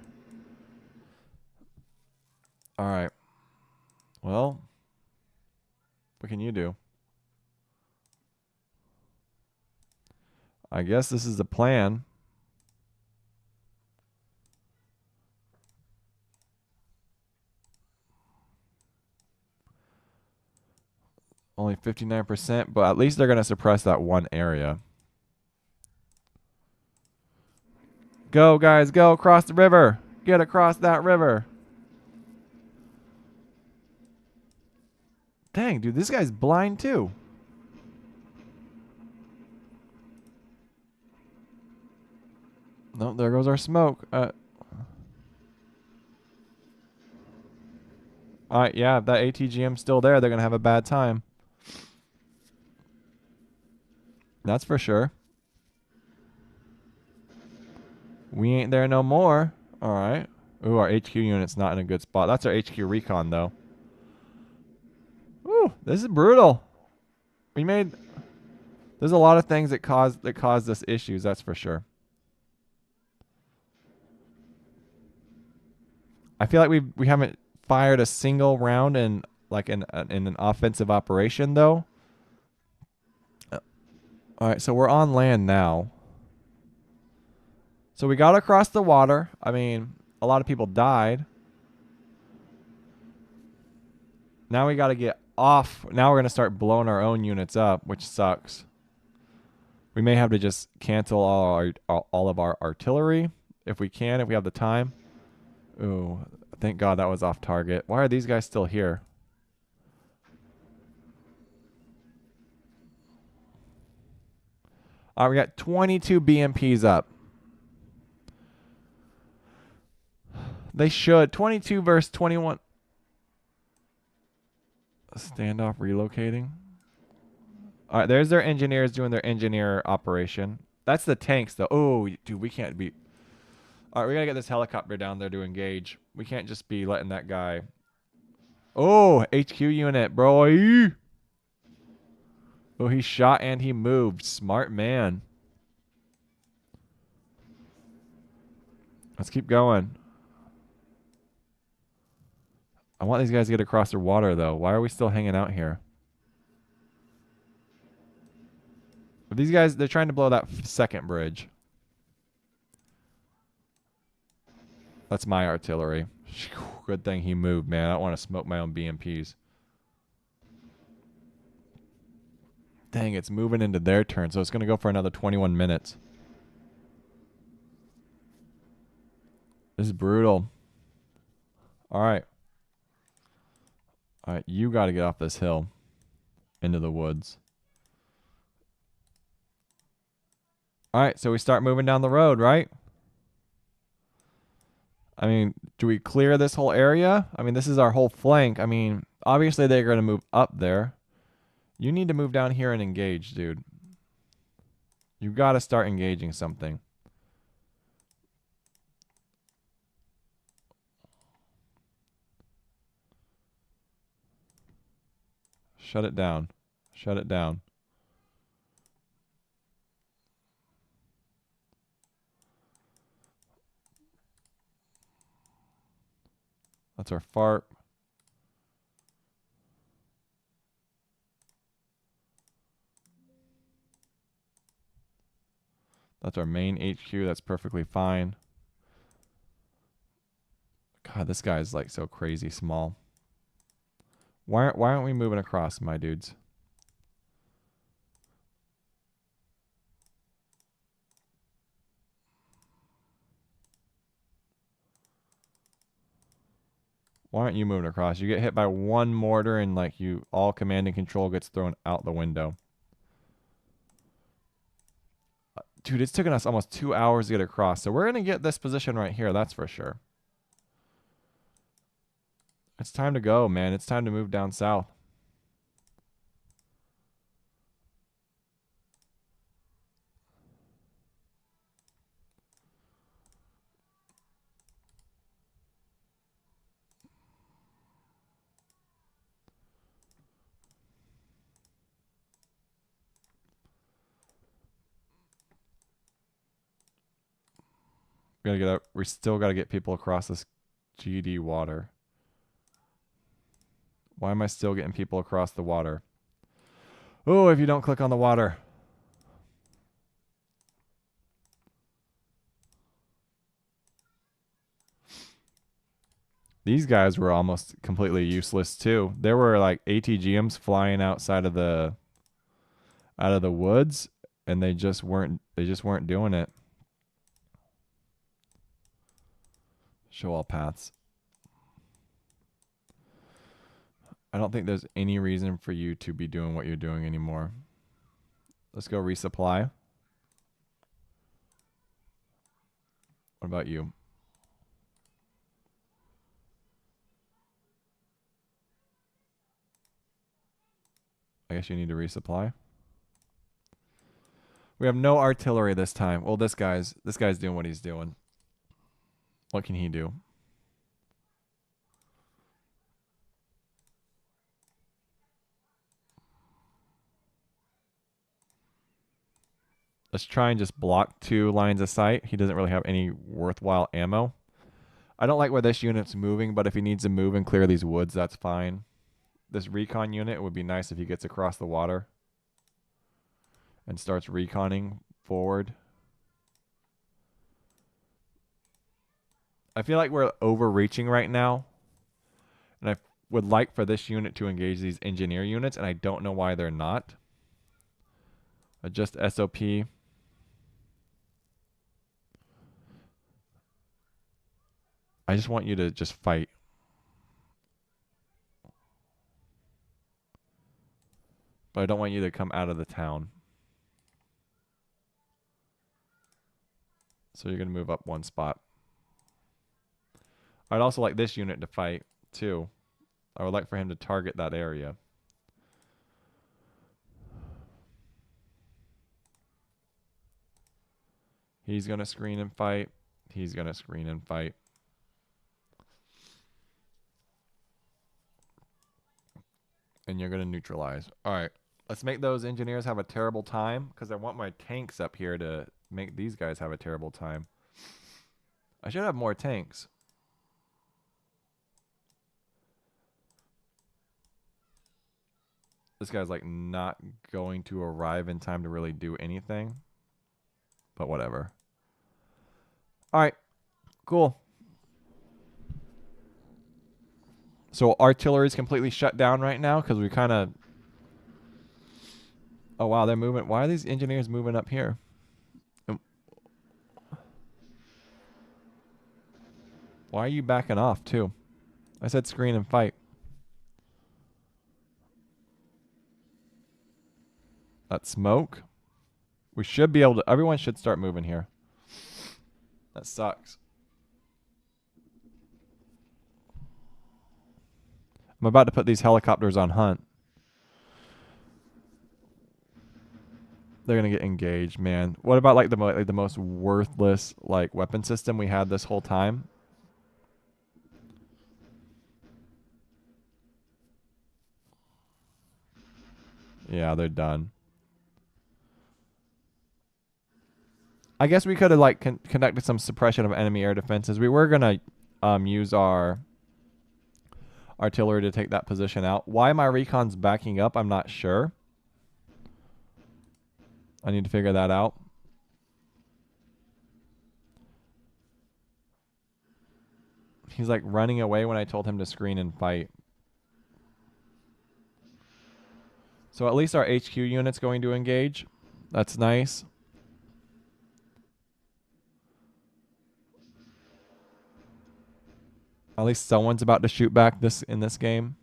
All right. Well, what can you do? I guess this is the plan. Only 59%, but at least they're going to suppress that one area. Go, guys, go across the river. Get across that river. Dang, dude, this guy's blind too. No, there goes our smoke. Alright, yeah, if that ATGM's still there, they're going to have a bad time. That's for sure. We ain't there no more. Alright. Ooh, our HQ unit's not in a good spot. That's our HQ recon, though. Ooh, this is brutal. There's a lot of things that caused us issues, that's for sure. I feel like we haven't fired a single round in an offensive operation, though. All right, so we're on land now. So we got across the water. I mean, a lot of people died. Now we got to get off. Now we're going to start blowing our own units up, which sucks. We may have to just cancel all of our artillery if we can, if we have the time. Ooh, thank God that was off target. Why are these guys still here? All right, we got 22 BMPs up. They should. 22 versus 21. Standoff relocating. All right, there's their engineers doing their engineer operation. That's the tanks, though. Oh, dude, we can't be... All right, we got to get this helicopter down there to engage. We can't just be letting that guy... Oh, HQ unit, bro. Oh, he shot and he moved. Smart man. Let's keep going. I want these guys to get across the water, though. Why are we still hanging out here? But these guys, they're trying to blow that second bridge. That's my artillery. Good thing he moved, man. I don't want to smoke my own BMPs. Dang, it's moving into their turn, so it's going to go for another 21 minutes. This is brutal. All right. All right, you got to get off this hill into the woods. All right, so we start moving down the road, right? I mean, do we clear this whole area? I mean, this is our whole flank. I mean, obviously they're going to move up there. You need to move down here and engage, dude. You got to start engaging something. Shut it down. Shut it down. That's our fart. That's our main HQ. That's perfectly fine. God, this guy's like so crazy small. Why aren't we moving across, my dudes? Why aren't you moving across? You get hit by one mortar and like you all command and control gets thrown out the window. Dude, it's taken us almost 2 hours to get across. So we're going to get this position right here. That's for sure. It's time to go, man. It's time to move down south. We still got to get people across this GD water. Why am I still getting people across the water? Oh, if you don't click on the water. These guys were almost completely useless too. There were like ATGMs flying outside of the woods, and they just weren't doing it. Show all paths. I don't think there's any reason for you to be doing what you're doing anymore. Let's go resupply. What about you? I guess you need to resupply. We have no artillery this time. Well, this guy's doing what he's doing. What can he do? Let's try and just block 2 lines of sight. He doesn't really have any worthwhile ammo. I don't like where this unit's moving, but if he needs to move and clear these woods, that's fine. This recon unit, it would be nice if he gets across the water and starts reconning forward. I feel like we're overreaching right now, and I would like for this unit to engage these engineer units, and I don't know why they're not. Adjust SOP. I just want you to just fight. But I don't want you to come out of the town. So you're going to move up 1 spot. I'd also like this unit to fight, too. I would like for him to target that area. He's going to screen and fight. He's going to screen and fight. And you're going to neutralize. All right. Let's make those engineers have a terrible time, because I want my tanks up here to make these guys have a terrible time. I should have more tanks. This guy's like not going to arrive in time to really do anything. But whatever. All right. Cool. So artillery is completely shut down right now because we kind of... Oh, wow. They're moving. Why are these engineers moving up here? Why are you backing off, too? I said screen and fight. That smoke. We should be able to... Everyone should start moving here. That sucks. I'm about to put these helicopters on hunt. They're gonna get engaged, man. What about like the most worthless like weapon system we had this whole time? Yeah, they're done. I guess we could have like conducted some suppression of enemy air defenses. We were gonna use our artillery to take that position out. Why my recon's backing up, I'm not sure. I need to figure that out. He's like running away when I told him to screen and fight. So at least our HQ unit's going to engage. That's nice. At least someone's about to shoot back in this game,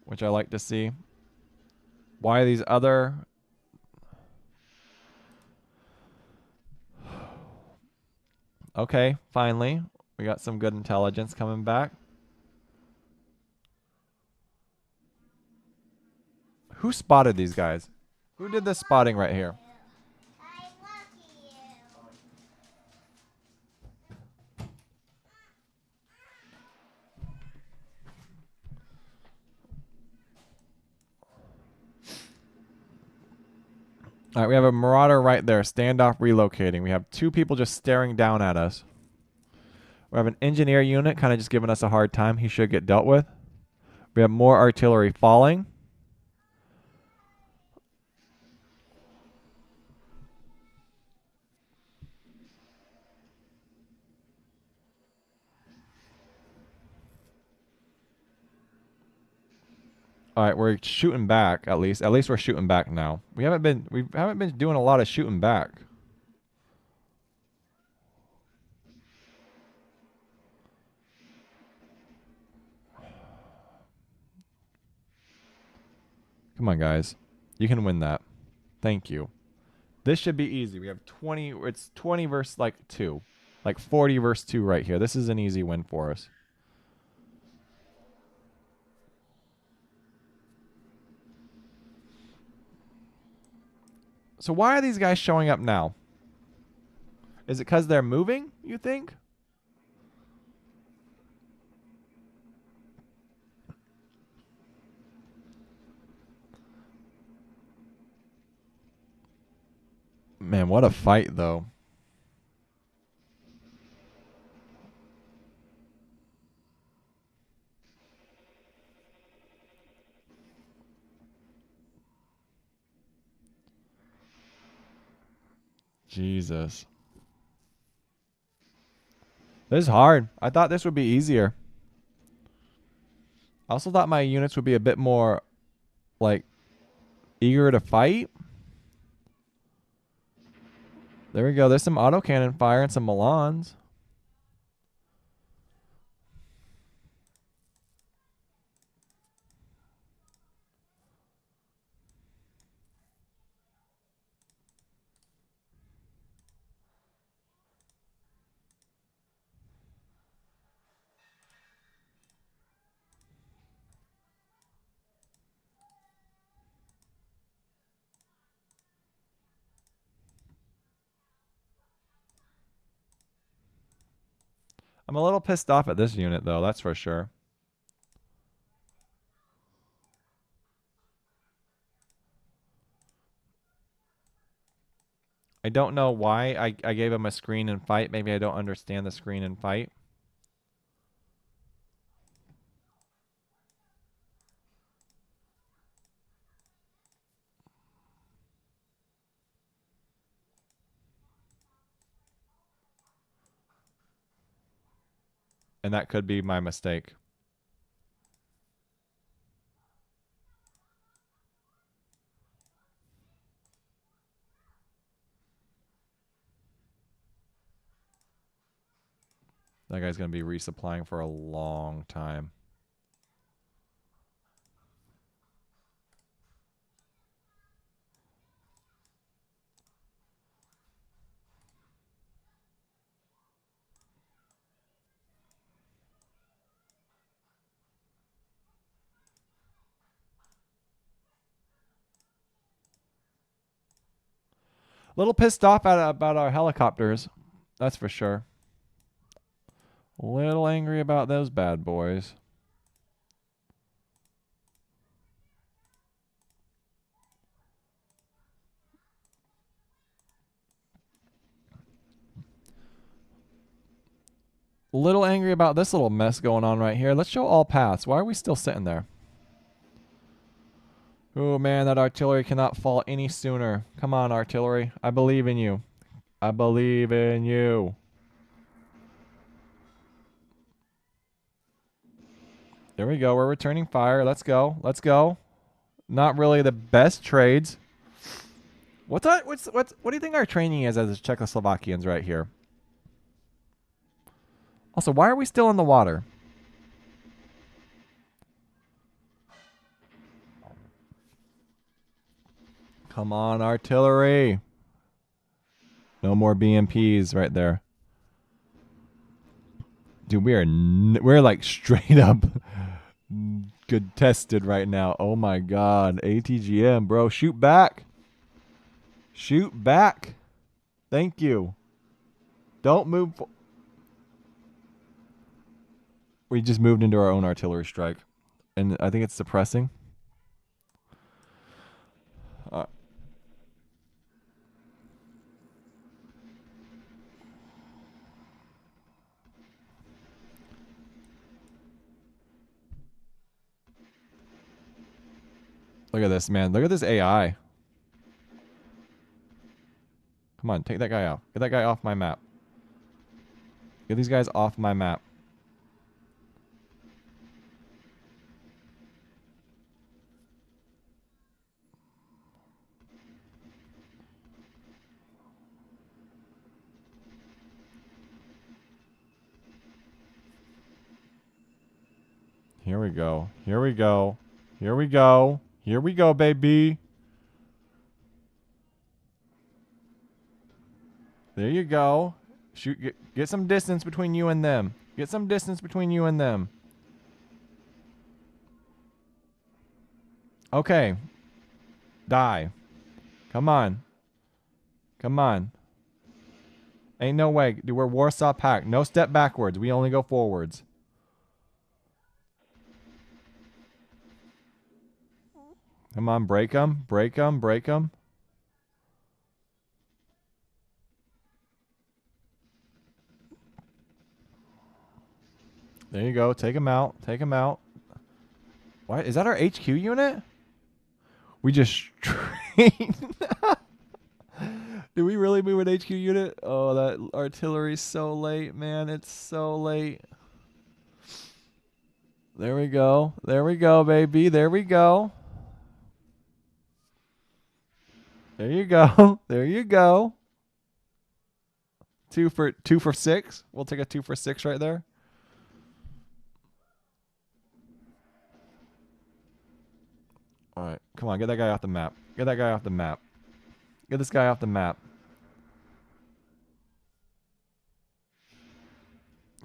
which I like to see. Why are these other... Okay, finally. We got some good intelligence coming back. Who spotted these guys? Who did this spotting right here? All right, we have a marauder right there. Standoff relocating. We have two people just staring down at us. We have an engineer unit kind of just giving us a hard time. He should get dealt with. We have more artillery falling. All right, we're shooting back at least. At least we're shooting back now. We haven't been doing a lot of shooting back. Come on, guys. You can win that. Thank you. This should be easy. We have 20. It's 20 versus like 2. Like 40 versus 2 right here. This is an easy win for us. So why are these guys showing up now? Is it because they're moving, you think? Man, what a fight, though. Jesus. This is hard. I thought this would be easier. I also thought my units would be a bit more, like, eager to fight. There we go. There's some autocannon fire and some Milans. I'm a little pissed off at this unit, though. That's for sure. I don't know why I gave him a screen and fight. Maybe I don't understand the screen and fight. And that could be my mistake. That guy's going to be resupplying for a long time. A little pissed off about our helicopters. That's for sure. A little angry about those bad boys. A little angry about this little mess going on right here. Let's show all paths. Why are we still sitting there? Oh man, that artillery cannot fall any sooner. Come on, artillery. I believe in you. I believe in you. There we go. We're returning fire. Let's go. Let's go. Not really the best trades. What do you think our training is as Czechoslovakians right here? Also, why are we still in the water? Come on, artillery. No more BMPs right there. Dude, we're like straight up contested right now. Oh my god. ATGM, bro. Shoot back. Shoot back. Thank you. Don't move. We just moved into our own artillery strike. And I think it's suppressing. Look at this, man. Look at this AI. Come on, take that guy out. Get that guy off my map. Get these guys off my map. Here we go. Here we go. Here we go. Here we go, baby. There you go. Shoot. Get some distance between you and them. Get some distance between you and them. Okay. Die. Come on. Come on. Ain't no way. Dude, we're Warsaw Pact. No step backwards. We only go forwards. Come on, break them. Break them. Break them. There you go. Take him out. Take him out. What? Is that our HQ unit? We just trained. Did we really move an HQ unit? Oh, that artillery's so late, man. It's so late. There we go. There we go, baby. There we go. There you go. There you go. 2 for 6. We'll take a 2 for 6 right there. All right. Come on, get that guy off the map. Get that guy off the map. Get this guy off the map.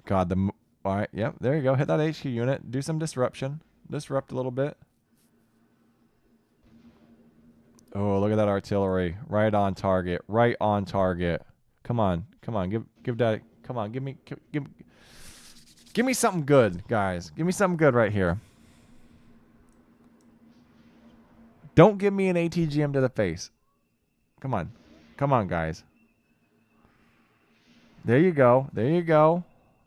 God, all right, yep, there you go. Hit that HQ unit. Do some disruption. Disrupt a little bit. Oh, look at that artillery. Right on target. Right on target. Come on. Come on. Give that. Come on. Give me something good, guys. Give me something good right here. Don't give me an ATGM to the face. Come on. Come on, guys. There you go. There you go.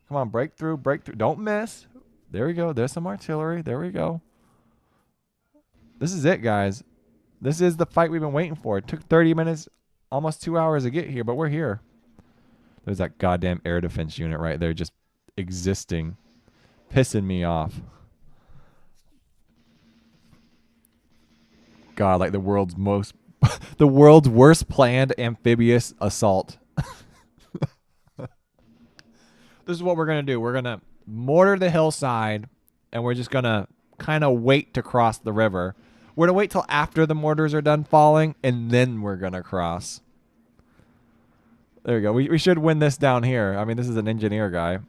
Come on, break through, break through. Don't miss. There we go. There's some artillery. There we go. This is it, guys. This is the fight we've been waiting for. It took 30 minutes, almost 2 hours to get here, but we're here. There's that goddamn air defense unit right there just existing. Pissing me off. God, like the world's the world's worst planned amphibious assault. This is what we're going to do. We're going to mortar the hillside, and we're just going to kind of wait to cross the river. We're going to wait till after the mortars are done falling, and then we're going to cross. There we go. We should win this down here. I mean, this is an engineer guy.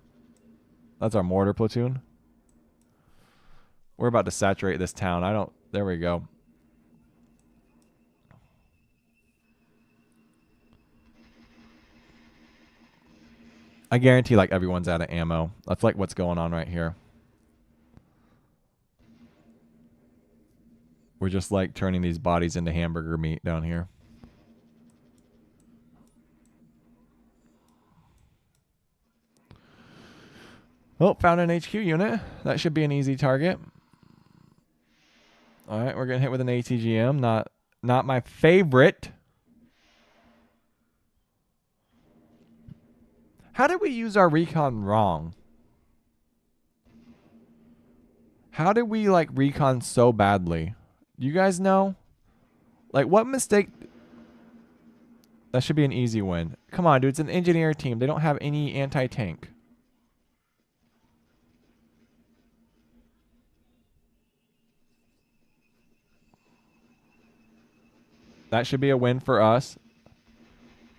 That's our mortar platoon. We're about to saturate this town. There we go. I guarantee like everyone's out of ammo. That's like what's going on right here. We're just like turning these bodies into hamburger meat down here. Oh, found an HQ unit. That should be an easy target. All right, we're getting hit with an ATGM. Not my favorite. How did we use our recon wrong? How did we like recon so badly? You guys know? Like what mistake? That should be an easy win. Come on, dude. It's an engineer team. They don't have any anti-tank. That should be a win for us.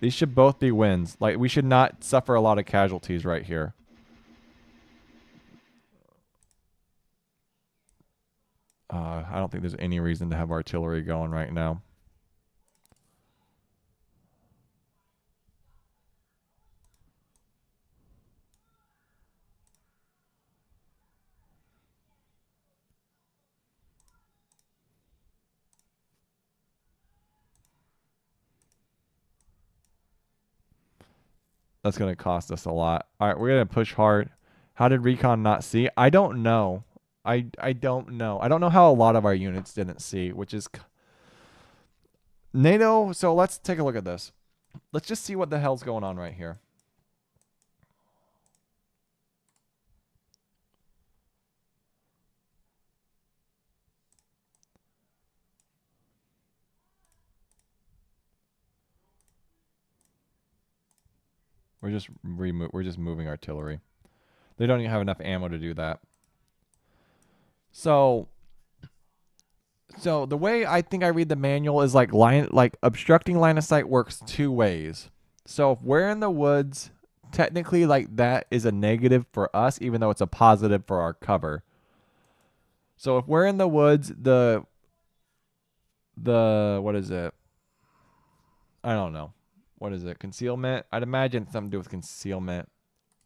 These should both be wins. Like, we should not suffer a lot of casualties right here. I don't think there's any reason to have artillery going right now. That's going to cost us a lot. All right, we're going to push hard. How did recon not see? I don't know. I don't know. I don't know how a lot of our units didn't see, which is NATO. So let's take a look at this. Let's just see what the hell's going on right here. We're just moving artillery. They don't even have enough ammo to do that. So the way I think I read the manual is like obstructing line of sight works two ways. So if we're in the woods, technically like that is a negative for us, even though it's a positive for our cover. So if we're in the woods, the what is it? I don't know. What is it? Concealment? I'd imagine it's something to do with concealment.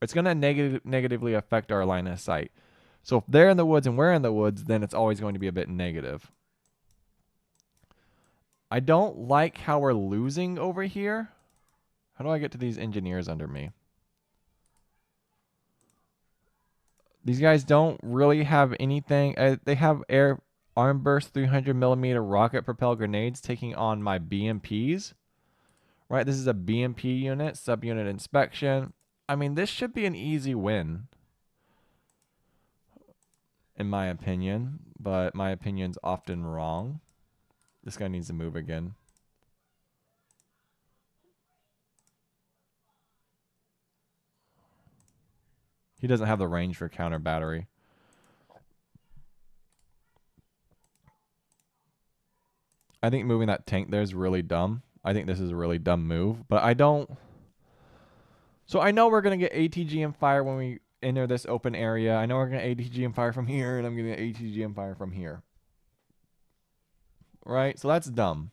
It's gonna negatively affect our line of sight. So if they're in the woods and we're in the woods, then it's always going to be a bit negative. I don't like how we're losing over here. How do I get to these engineers under me? These guys don't really have anything. They have arm burst 300mm rocket propelled grenades taking on my BMPs. Right, this is a BMP unit, subunit inspection. I mean, this should be an easy win, in my opinion. But my opinion's often wrong. This guy needs to move again. He doesn't have the range for counter battery. I think moving that tank there is really dumb. I think this is a really dumb move, but I don't. So I know we're going to get ATGM fire when we enter this open area. I know we're going to ATGM fire from here, and I'm going to get ATGM fire from here. Right? So that's dumb.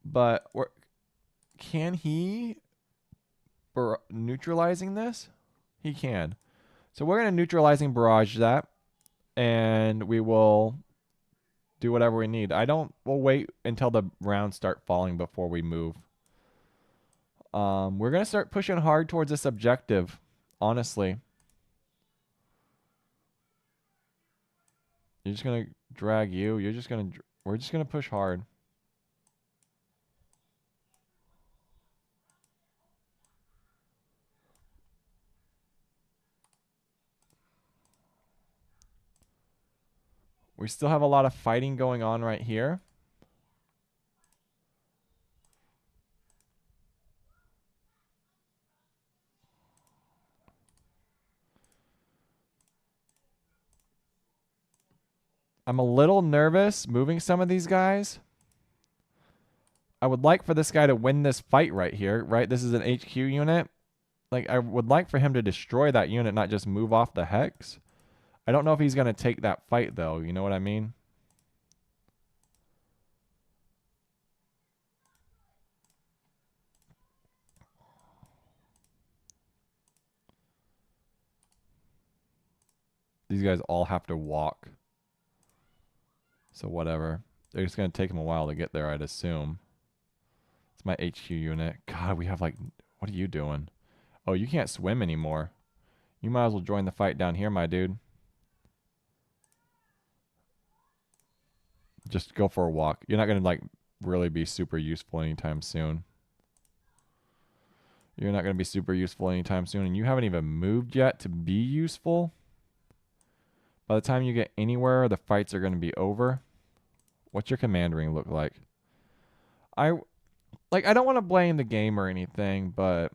But can he neutralizing this? He can. So we're going to neutralizing barrage that, and we will do whatever we need. We'll wait until the rounds start falling before we move. We're going to start pushing hard towards this objective, honestly. You're just going to drag you. We're just going to push hard. We still have a lot of fighting going on right here. I'm a little nervous moving some of these guys. I would like for this guy to win this fight right here, right? This is an HQ unit. Like, I would like for him to destroy that unit, not just move off the hex. I don't know if he's going to take that fight, though. You know what I mean? These guys all have to walk. So whatever. They're just going to take them a while to get there, I'd assume. It's my HQ unit. God, we have like... What are you doing? Oh, you can't swim anymore. You might as well join the fight down here, my dude. Just go for a walk. You're not going to like really be super useful anytime soon. You're not going to be super useful anytime soon. And you haven't even moved yet to be useful. By the time you get anywhere, the fights are going to be over. What's your command ring look like? I don't want to blame the game or anything, but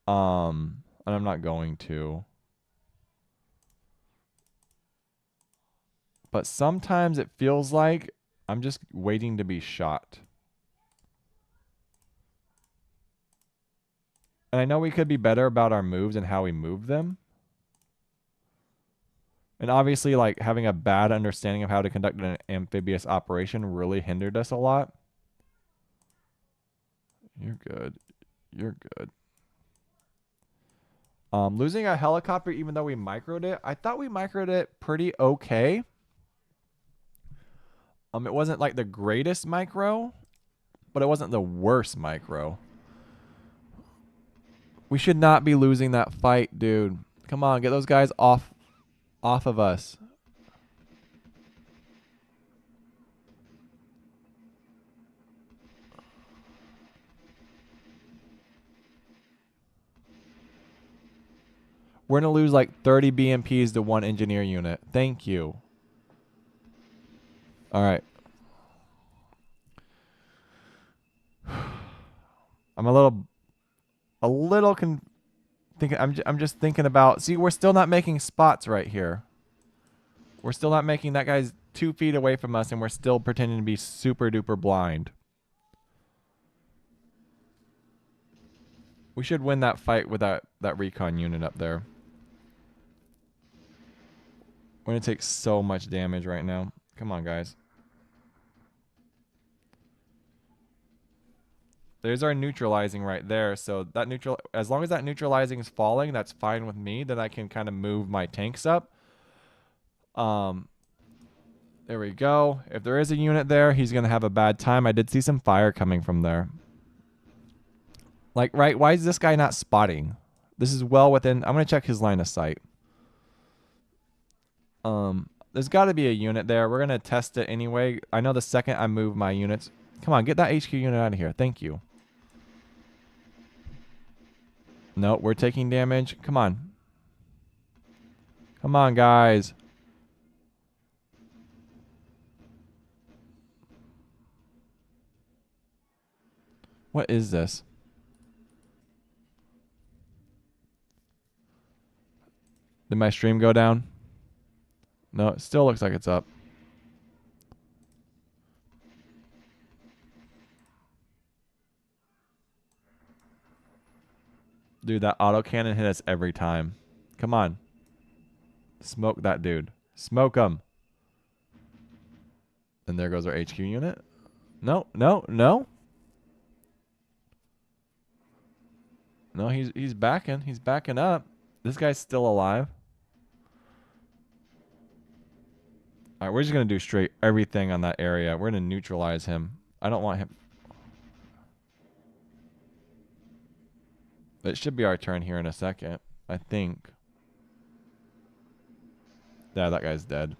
and I'm not going to. But sometimes it feels like I'm just waiting to be shot. And I know we could be better about our moves and how we move them. And obviously, like, having a bad understanding of how to conduct an amphibious operation really hindered us a lot. You're good. You're good. Losing a helicopter, even though we microed it, I thought we microed it pretty okay. It wasn't like the greatest micro, but it wasn't the worst micro. We should not be losing that fight, dude. Come on, get those guys off of us. We're going to lose like 30 BMPs to one engineer unit. Thank you. All right. I'm I'm just thinking about, see, we're still not making spots right here. We're still not making, that guy's 2 feet away from us and we're still pretending to be super duper blind. We should win that fight with that recon unit up there. We're going to take so much damage right now. Come on, guys. There's our neutralizing right there. So that as long as that neutralizing is falling, that's fine with me. Then I can kind of move my tanks up. There we go. If there is a unit there, he's going to have a bad time. I did see some fire coming from there. Like, right, why is this guy not spotting? This is well within... I'm going to check his line of sight. There's got to be a unit there. We're going to test it anyway. I know the second I move my units... Come on, get that HQ unit out of here. Thank you. No, we're taking damage. Come on. Come on, guys. What is this? Did my stream go down? No, it still looks like it's up. Dude, that autocannon hit us every time. Come on. Smoke that dude. Smoke him. And there goes our HQ unit. No, no, no. No, he's backing. He's backing up. This guy's still alive. All right, we're just going to do straight everything on that area. We're going to neutralize him. I don't want him. It should be our turn here in a second, I think. Yeah, that guy's dead.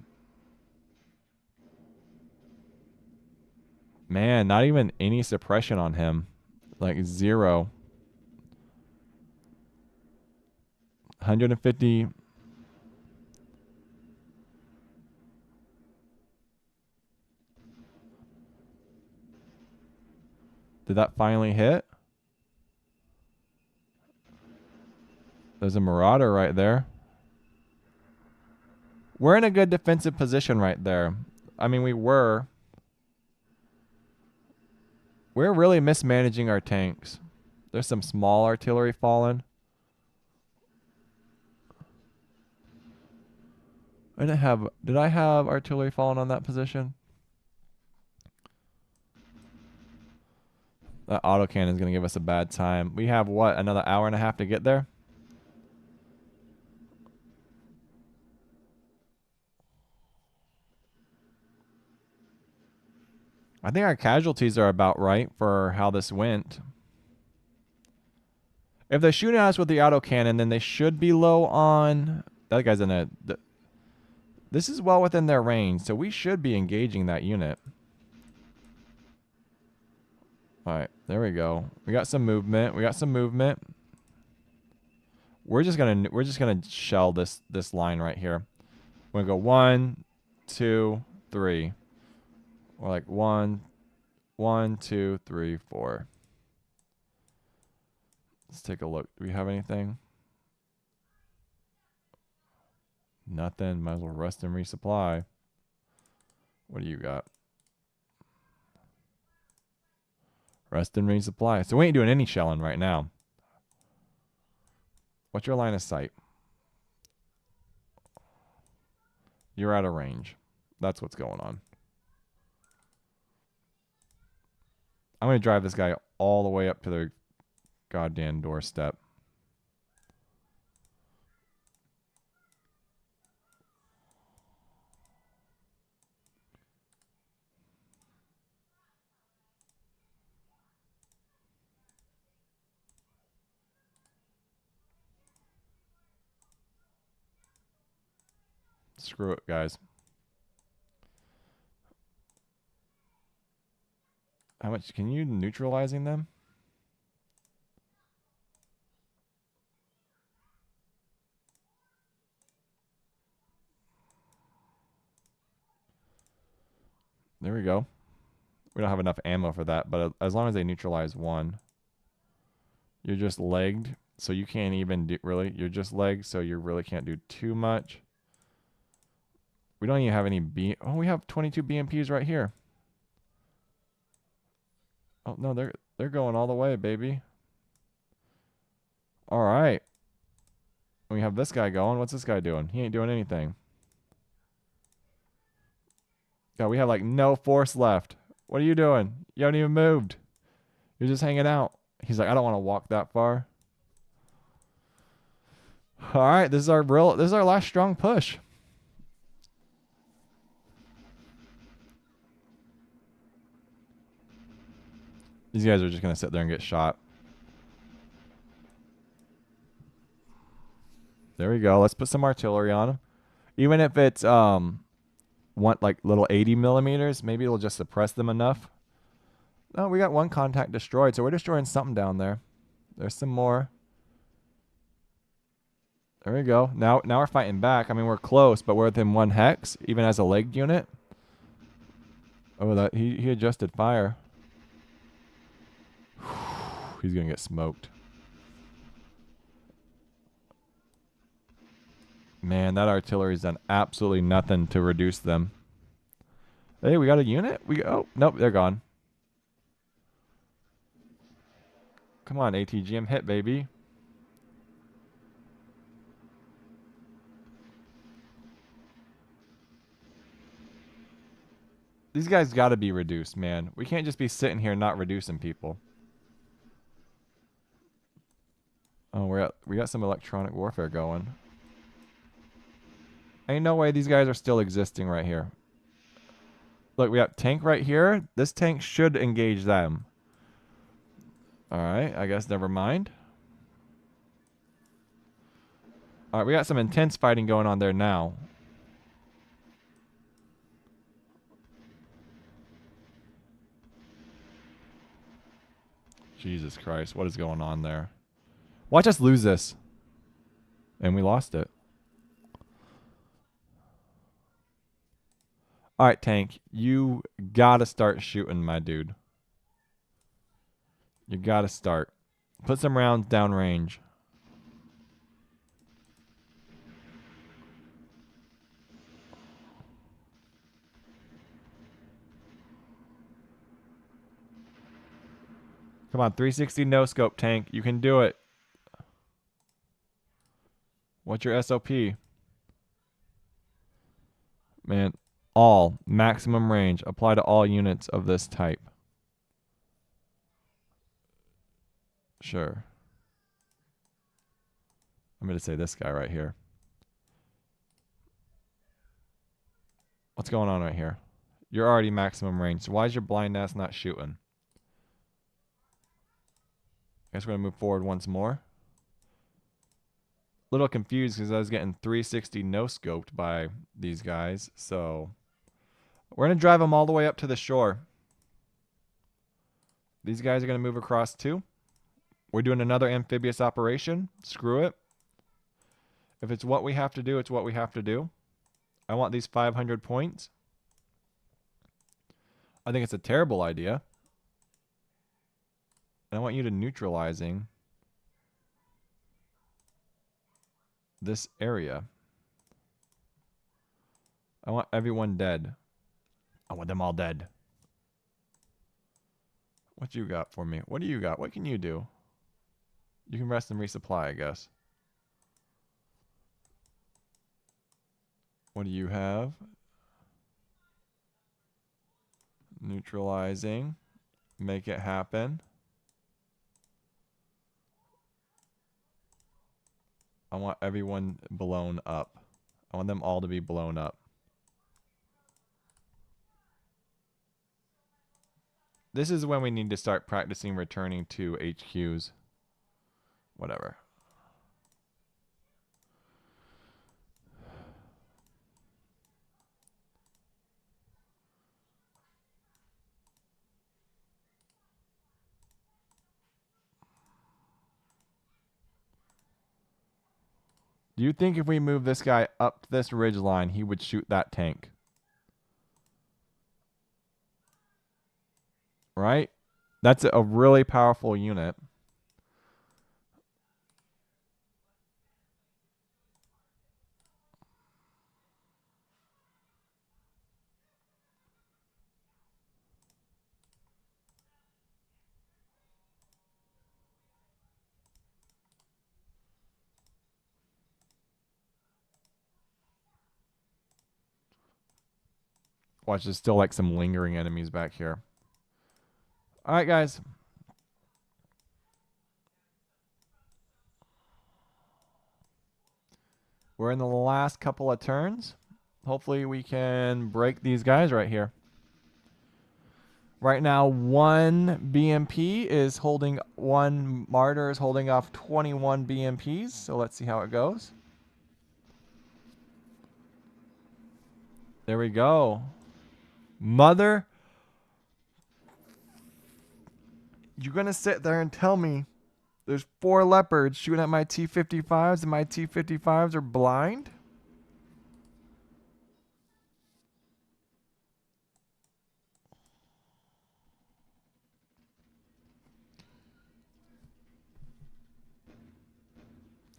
Man, not even any suppression on him. Like 0. 150. Did that finally hit? There's a Marauder right there. We're in a good defensive position right there. I mean, we're really mismanaging our tanks. There's some small artillery falling. Did I have artillery falling on that position? That autocannon is going to give us a bad time. We have, what, another hour and a half to get there? I think our casualties are about right for how this went. If they're shooting at us with the autocannon, then they should be low on... That guy's in a... This is well within their range, so we should be engaging that unit. Alright, there we go. We got some movement. We got some movement. We're just gonna shell this line right here. We're gonna go 1, 2, 3. Or like 1, 2, 3, 4. Let's take a look. Do we have anything? Nothing. Might as well rest and resupply. What do you got? Rest and resupply. So we ain't doing any shelling right now. What's your line of sight? You're out of range. That's what's going on. I'm going to drive this guy all the way up to their goddamn doorstep. Screw it, guys. How much can you neutralizing them? There we go. We don't have enough ammo for that, but as long as they neutralize one. You're just legged, so you can't even do... Really? You're just legged, so you really can't do too much. We don't even have any B... Oh, we have 22 BMPs right here. Oh, no, they're going all the way, baby. All right. We have this guy going. What's this guy doing? He ain't doing anything. God, we have like no force left. What are you doing? You haven't even moved. You're just hanging out. He's like, I don't want to walk that far. All right, this is our last strong push. These guys are just going to sit there and get shot. There we go. Let's put some artillery on them. Even if it's want like little 80 millimeters, maybe it'll just suppress them enough. No, we got one contact destroyed, so we're destroying something down there. There's some more. There we go. Now we're fighting back. I mean, we're close, but we're within 1 hex, even as a legged unit. Oh, that he adjusted fire. He's gonna get smoked. Man, that artillery's done absolutely nothing to reduce them. Hey, we got a unit? Oh, nope, they're gone. Come on, ATGM, hit, baby. These guys got to be reduced, man. We can't just be sitting here not reducing people. Oh, we got some electronic warfare going. Ain't no way these guys are still existing right here. Look, we got tank right here. This tank should engage them. Alright, I guess never mind. Alright, we got some intense fighting going on there now. Jesus Christ, what is going on there? Watch us lose this. And we lost it. Alright, tank. You gotta start shooting, my dude. You gotta start. Put some rounds downrange. Come on, 360 no scope, tank. You can do it. What's your SOP? Man, all maximum range. Apply to all units of this type. Sure. I'm going to say this guy right here. What's going on right here? You're already maximum range. So why is your blind ass not shooting? I guess we're going to move forward once more. Little confused because I was getting 360 no-scoped by these guys. So we're going to drive them all the way up to the shore. These guys are going to move across too. We're doing another amphibious operation. Screw it. If it's what we have to do, it's what we have to do. I want these 500 points. I think it's a terrible idea. And I want you to neutralizing this area. I want everyone dead. I want them all dead. What you got for me? What do you got? What can you do? You can rest and resupply, I guess. What do you have? Neutralizing. Make it happen. I want everyone blown up. I want them all to be blown up. This is when we need to start practicing returning to HQs. Whatever. Do you think if we move this guy up this ridge line, he would shoot that tank? Right? That's a really powerful unit. Watch, there's still like some lingering enemies back here. All right, guys. We're in the last couple of turns. Hopefully we can break these guys right here. Right now, one BMP is holding, one Martyr is holding off 21 BMPs. So let's see how it goes. There we go. Mother. You're going to sit there and tell me there's 4 leopards shooting at my T-55s and my T-55s are blind?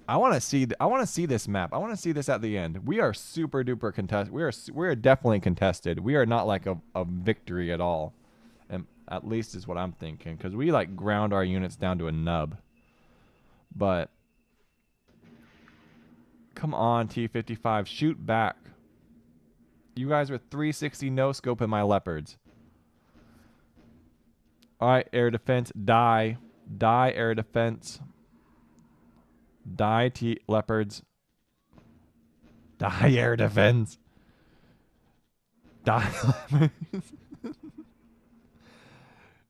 I want to see this map. I want to see this at the end. We are super duper contested. We are definitely contested. We are not like a victory at all. And at least is what I'm thinking, cuz we like ground our units down to a nub. But come on, T-55, shoot back. You guys are 360 no scope in my leopards. All right, air defense, die. Die, air defense. Die, leopards. Die, air defense. Die, leopards.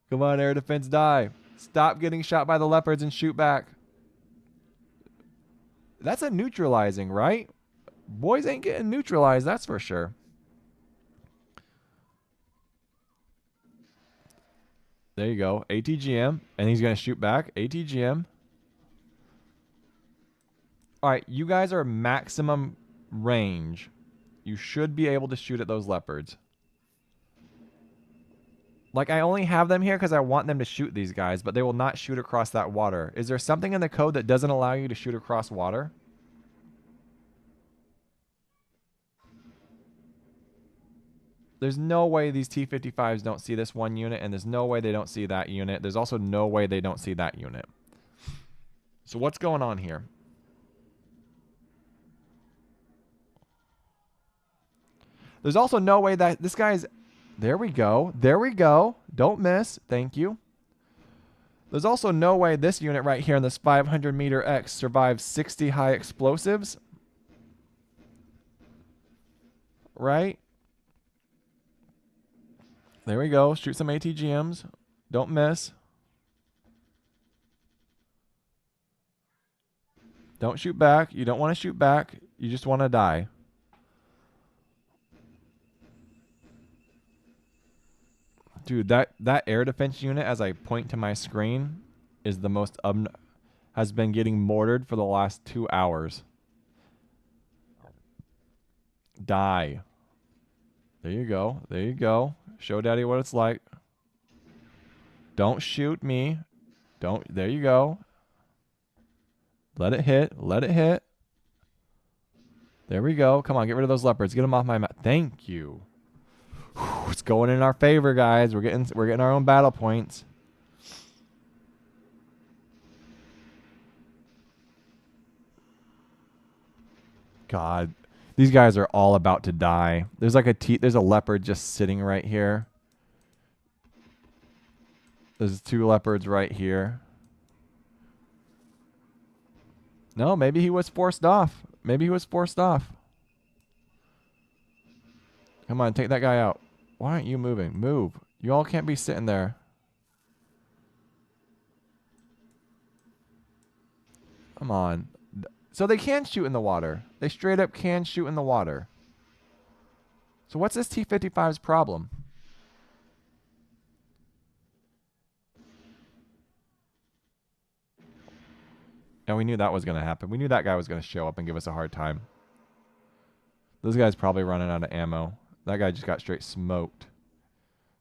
Come on, air defense, die. Stop getting shot by the leopards and shoot back. That's a neutralizing, right? Boys ain't getting neutralized, that's for sure. There you go. ATGM. And he's going to shoot back. ATGM. All right, you guys are maximum range. You should be able to shoot at those leopards. Like, I only have them here because I want them to shoot these guys, but they will not shoot across that water. Is there something in the code that doesn't allow you to shoot across water? There's no way these T-55s don't see this one unit, and there's no way they don't see that unit. There's also no way they don't see that unit. So what's going on here? There's also no way that this guy's... There we go. There we go. Don't miss. Thank you. There's also no way this unit right here in this 500 meter X survives 60 high explosives. Right? There we go. Shoot some ATGMs. Don't miss. Don't shoot back. You don't want to shoot back. You just want to die. Dude, that air defense unit, as I point to my screen, is the most has been getting mortared for the last 2 hours. Die. There you go. There you go. Show daddy what it's like. Don't shoot me. Don't. There you go. Let it hit. Let it hit. There we go. Come on, get rid of those leopards. Get them off my map. Thank you. Whew, it's going in our favor, guys. We're getting our own battle points. God, these guys are all about to die. There's like there's a leopard just sitting right here. There's 2 leopards right here. No, maybe he was forced off. Maybe he was forced off. Come on, take that guy out. Why aren't you moving? Move. You all can't be sitting there. Come on. So they can shoot in the water. They straight up can shoot in the water. So what's this T-55's problem? And we knew that was going to happen. We knew that guy was going to show up and give us a hard time. Those guys probably running out of ammo. That guy just got straight smoked.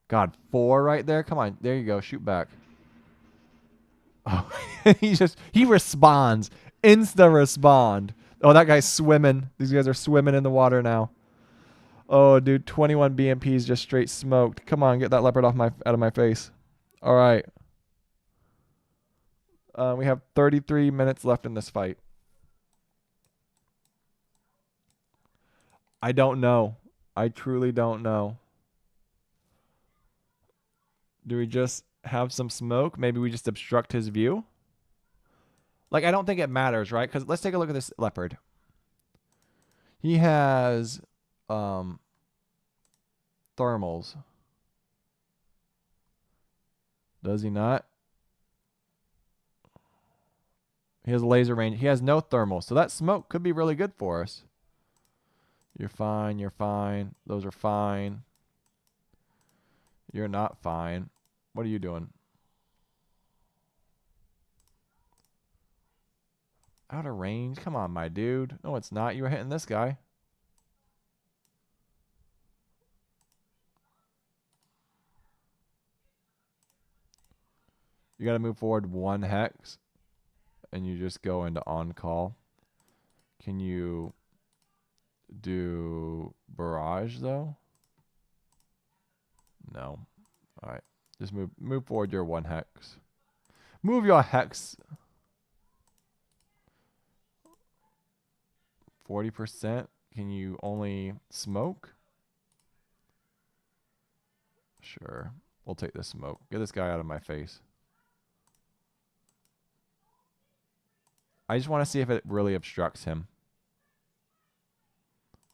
God, 4 right there? Come on. There you go. Shoot back. Oh, he responds. Insta respond. Oh, that guy's swimming. These guys are swimming in the water now. Oh, dude, 21 BMPs just straight smoked. Come on, get that leopard out of my face. All right. We have 33 minutes left in this fight. I don't know. I truly don't know. Do we just have some smoke? Maybe we just obstruct his view? Like, I don't think it matters, right? Because let's take a look at this leopard. He has thermals. Does he not? He has laser range. He has no thermals. So that smoke could be really good for us. You're fine. You're fine. Those are fine. You're not fine. What are you doing? Out of range? Come on, my dude. No, it's not. You were hitting this guy. You got to move forward 1 hex. And you just go into on-call. Can you do barrage, though? No. All right. Just move forward your 1 hex. Move your hex. 40%. Can you only smoke? Sure. We'll take the smoke. Get this guy out of my face. I just want to see if it really obstructs him.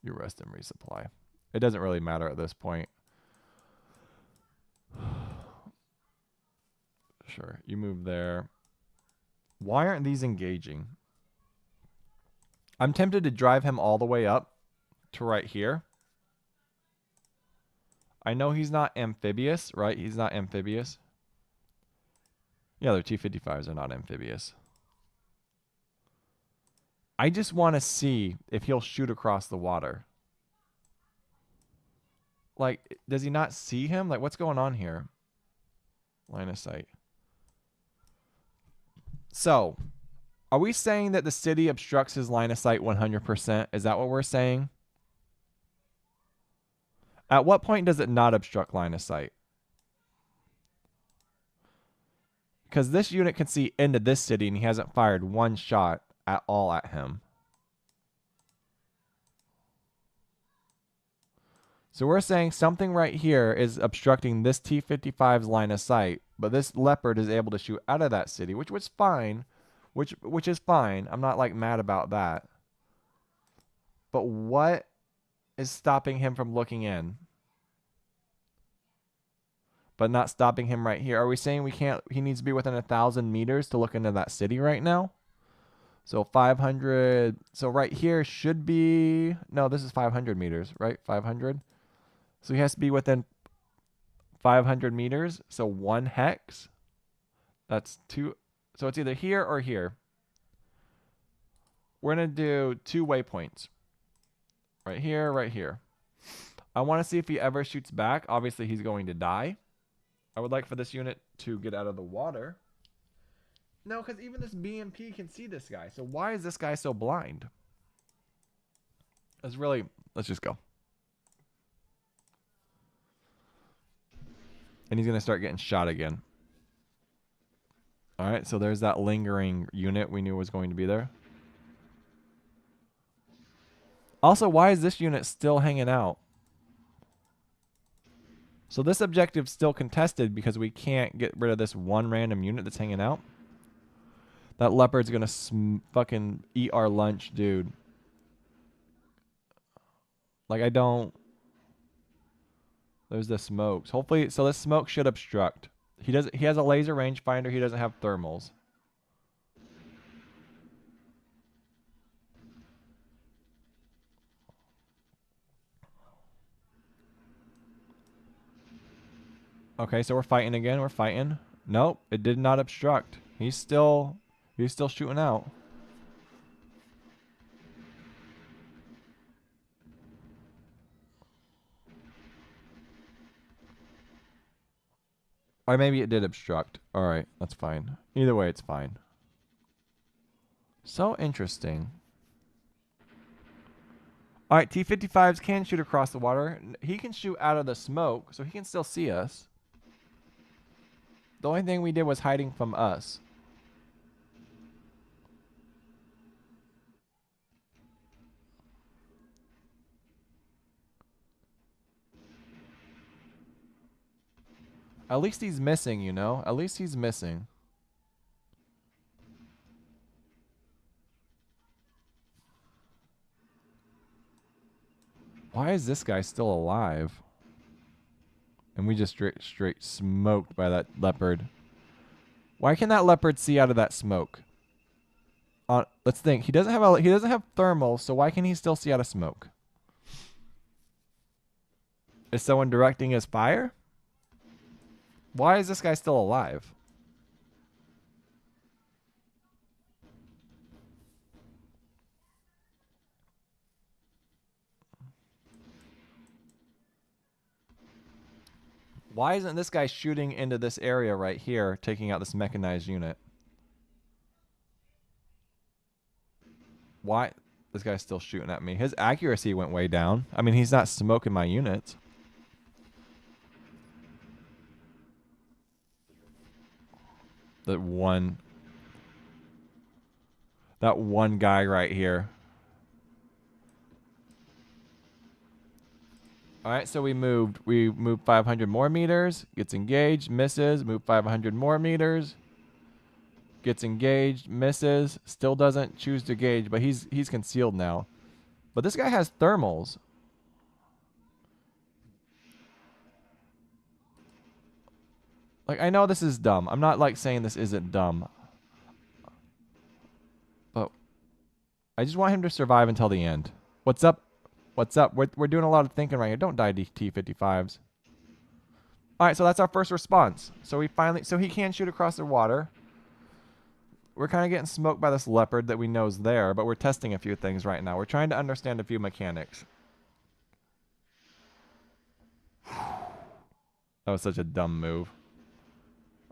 You rest and resupply. It doesn't really matter at this point. Sure. You move there. Why aren't these engaging? I'm tempted to drive him all the way up to right here. I know he's not amphibious, right? He's not amphibious. Yeah, their T-55s are not amphibious. I just want to see if he'll shoot across the water. Like, does he not see him? Like, what's going on here? Line of sight. So, are we saying that the city obstructs his line of sight 100%? Is that what we're saying? At what point does it not obstruct line of sight? Because this unit can see into this city and he hasn't fired 1 shot at all at him. So we're saying something right here is obstructing this T-55's line of sight, but this leopard is able to shoot out of that city, which was fine, which is fine. I'm not like mad about that. But what is stopping him from looking in? but not stopping him right here. Are we saying we can't? He needs to be within 1,000 meters to look into that city right now. So 500. So right here should be, no, this is 500 meters, right? 500. So he has to be within 500 meters. So 1 hex. That's 2. So it's either here or here. We're going to do 2 waypoints. Right here, right here. I want to see if he ever shoots back. Obviously, he's going to die. I would like for this unit to get out of the water. No, because even this BMP can see this guy. So why is this guy so blind? Let's just go. And he's going to start getting shot again. All right, so there's that lingering unit we knew was going to be there. Also, why is this unit still hanging out? So this objective's still contested because we can't get rid of this one random unit that's hanging out. That leopard's going to fucking eat our lunch, dude. Like, I don't... There's the smokes. Hopefully, so this smoke should obstruct. He has a laser rangefinder. He doesn't have thermals. Okay, so we're fighting again. We're fighting. Nope, it did not obstruct. He's still shooting out. Or maybe it did obstruct. All right, that's fine. Either way, it's fine. So interesting. All right, T-55s can shoot across the water. He can shoot out of the smoke, so he can still see us. The only thing we did was hiding from us. At least he's missing, you know? At least he's missing. Why is this guy still alive? And we just straight smoked by that leopard. Why can that leopard see out of that smoke? Let's think. He doesn't have thermal, so why can he still see out of smoke? Is someone directing his fire? Why is this guy still alive? Why isn't this guy shooting into this area right here, taking out this mechanized unit? Why? This guy's still shooting at me. His accuracy went way down. I mean, he's not smoking my units. That one guy right here. All right, so we moved 500 more meters, gets engaged, misses, move 500 more meters, gets engaged, misses, still doesn't choose to gauge, but he's concealed now. But this guy has thermals. Like, I know this is dumb. I'm not like saying this isn't dumb. But I just want him to survive until the end. What's up? What's up? We're doing a lot of thinking right here. Don't die, T-55s. All right, so that's our first response. So he can shoot across the water. We're kind of getting smoked by this leopard that we know is there, but we're testing a few things right now. We're trying to understand a few mechanics. That was such a dumb move.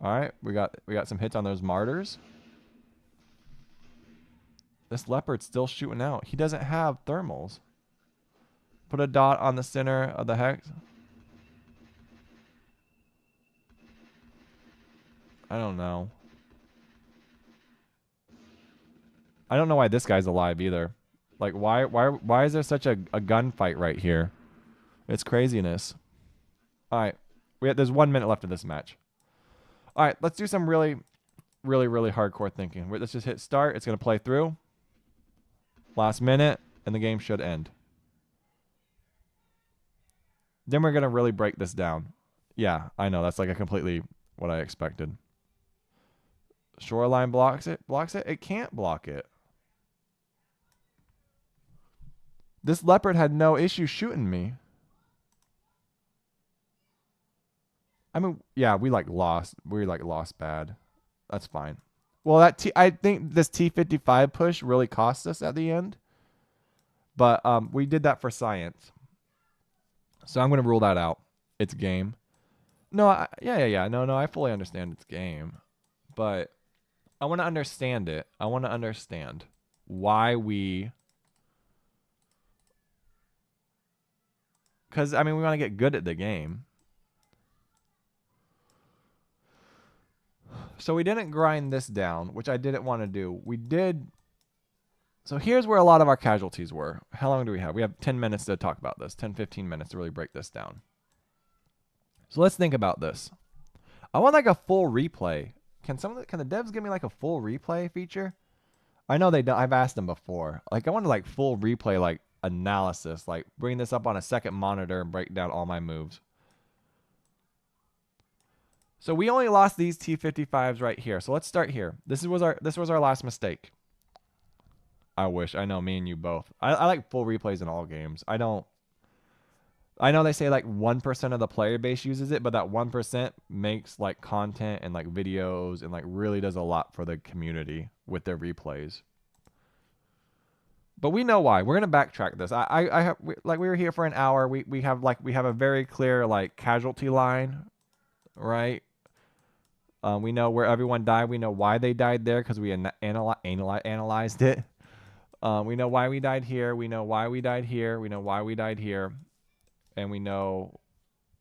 All right, we got some hits on those martyrs. This leopard's still shooting out. He doesn't have thermals. Put a dot on the center of the hex. I don't know. I don't know why this guy's alive either. Like, why is there such a gunfight right here? It's craziness. All right, there's 1 minute left of this match. All right, let's do some really hardcore thinking. Let's just hit start. It's gonna play through. Last minute, and the game should end. Then we're going to really break this down. Yeah, I know. That's like a completely what I expected. Shoreline blocks it. Blocks it? It can't block it. This leopard had no issue shooting me. I mean, yeah, we like lost. We like lost bad. That's fine. Well, I think this T55 push really cost us at the end, but we did that for science. So I'm gonna rule that out. It's game. No, yeah. No, I fully understand it's game, but I want to understand it. I want to understand why we. Because I mean, we want to get good at the game. So we didn't grind this down, which I didn't want to do. We did. So here's where a lot of our casualties were. How long do we have? We have 10 minutes to talk about this. 10, 15 minutes to really break this down. So let's think about this. I want like a full replay. Can the devs give me like a full replay feature? I know they don't. I've asked them before. Like I want to like full replay, like analysis, like bring this up on a second monitor and break down all my moves. So we only lost these T55s right here. So let's start here. This was our last mistake. I wish. I know, me and you both. I like full replays in all games. I know they say like 1% of the player base uses it, but that 1% makes like content and like videos and like really does a lot for the community with their replays. But we know why. We're gonna backtrack this. We were here for an hour. We have a very clear like casualty line, right? We know where everyone died. We know why they died there because we analyzed it. We know why we died here. We know why we died here. We know why we died here. And we know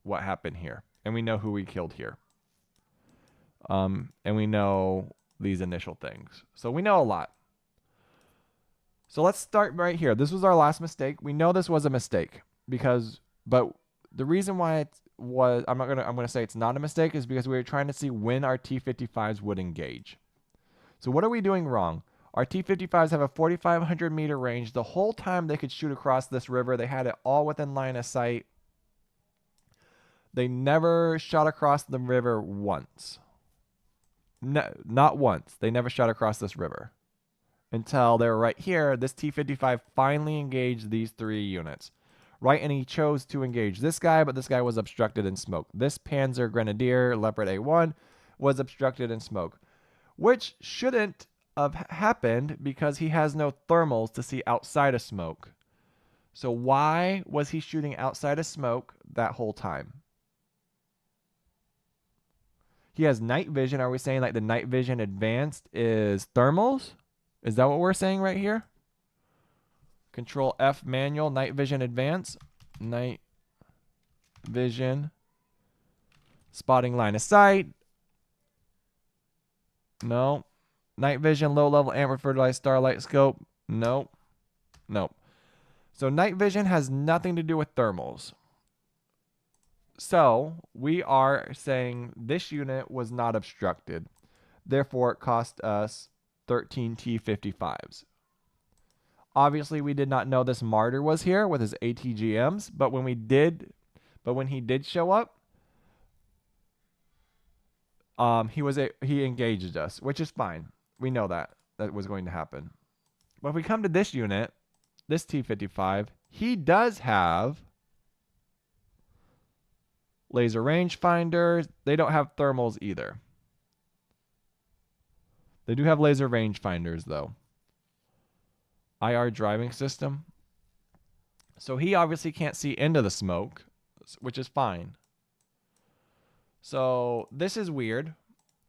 what happened here. And we know who we killed here. And we know these initial things. So we know a lot. So let's start right here. This was our last mistake. We know this was a mistake but the reason why it was, I'm gonna say it's not a mistake is because we were trying to see when our T55s would engage. So what are we doing wrong? Our T55s have a 4,500 meter range. The whole time they could shoot across this river, they had it all within line of sight. They never shot across the river once. No, not once. They never shot across this river. Until they were right here, this T55 finally engaged these 3 units. Right, and he chose to engage this guy, but this guy was obstructed in smoke. This Panzer Grenadier Leopard A1 was obstructed in smoke, which shouldn't have happened because he has no thermals to see outside of smoke. So why was he shooting outside of smoke that whole time? He has night vision. Are we saying like the night vision advanced is thermals? Is that what we're saying right here? Control F manual, night vision advance, night vision, spotting line of sight. No. Night vision, low level amber fertilized starlight scope. Nope. Nope. So night vision has nothing to do with thermals. So we are saying this unit was not obstructed. Therefore, it cost us 13 T55s. Obviously, we did not know this martyr was here with his ATGMs, but when he did show up, he engaged us, which is fine. We know that was going to happen. But if we come to this unit, this T55, he does have laser rangefinders. They don't have thermals either. They do have laser rangefinders though. IR driving system. So he obviously can't see into the smoke, which is fine. So this is weird.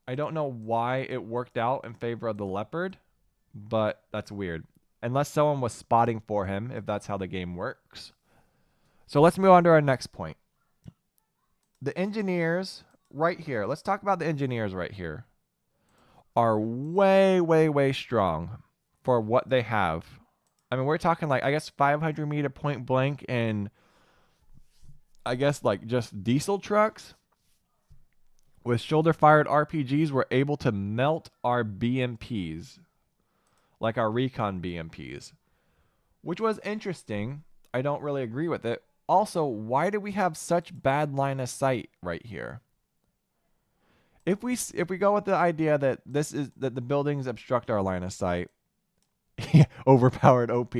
I don't know why it worked out in favor of the Leopard, but that's weird. Unless someone was spotting for him, if that's how the game works. So let's move on to our next point. The engineers right here, let's talk about the engineers right here, are way, way, way strong for what they have. I mean, we're talking like, I guess 500 meter point blank and I guess like just diesel trucks with shoulder fired RPGs were able to melt our BMPs, like our recon BMPs, which was interesting. I don't really agree with it. Also, why do we have such bad line of sight right here? If we go with the idea that the buildings obstruct our line of sight, overpowered OP,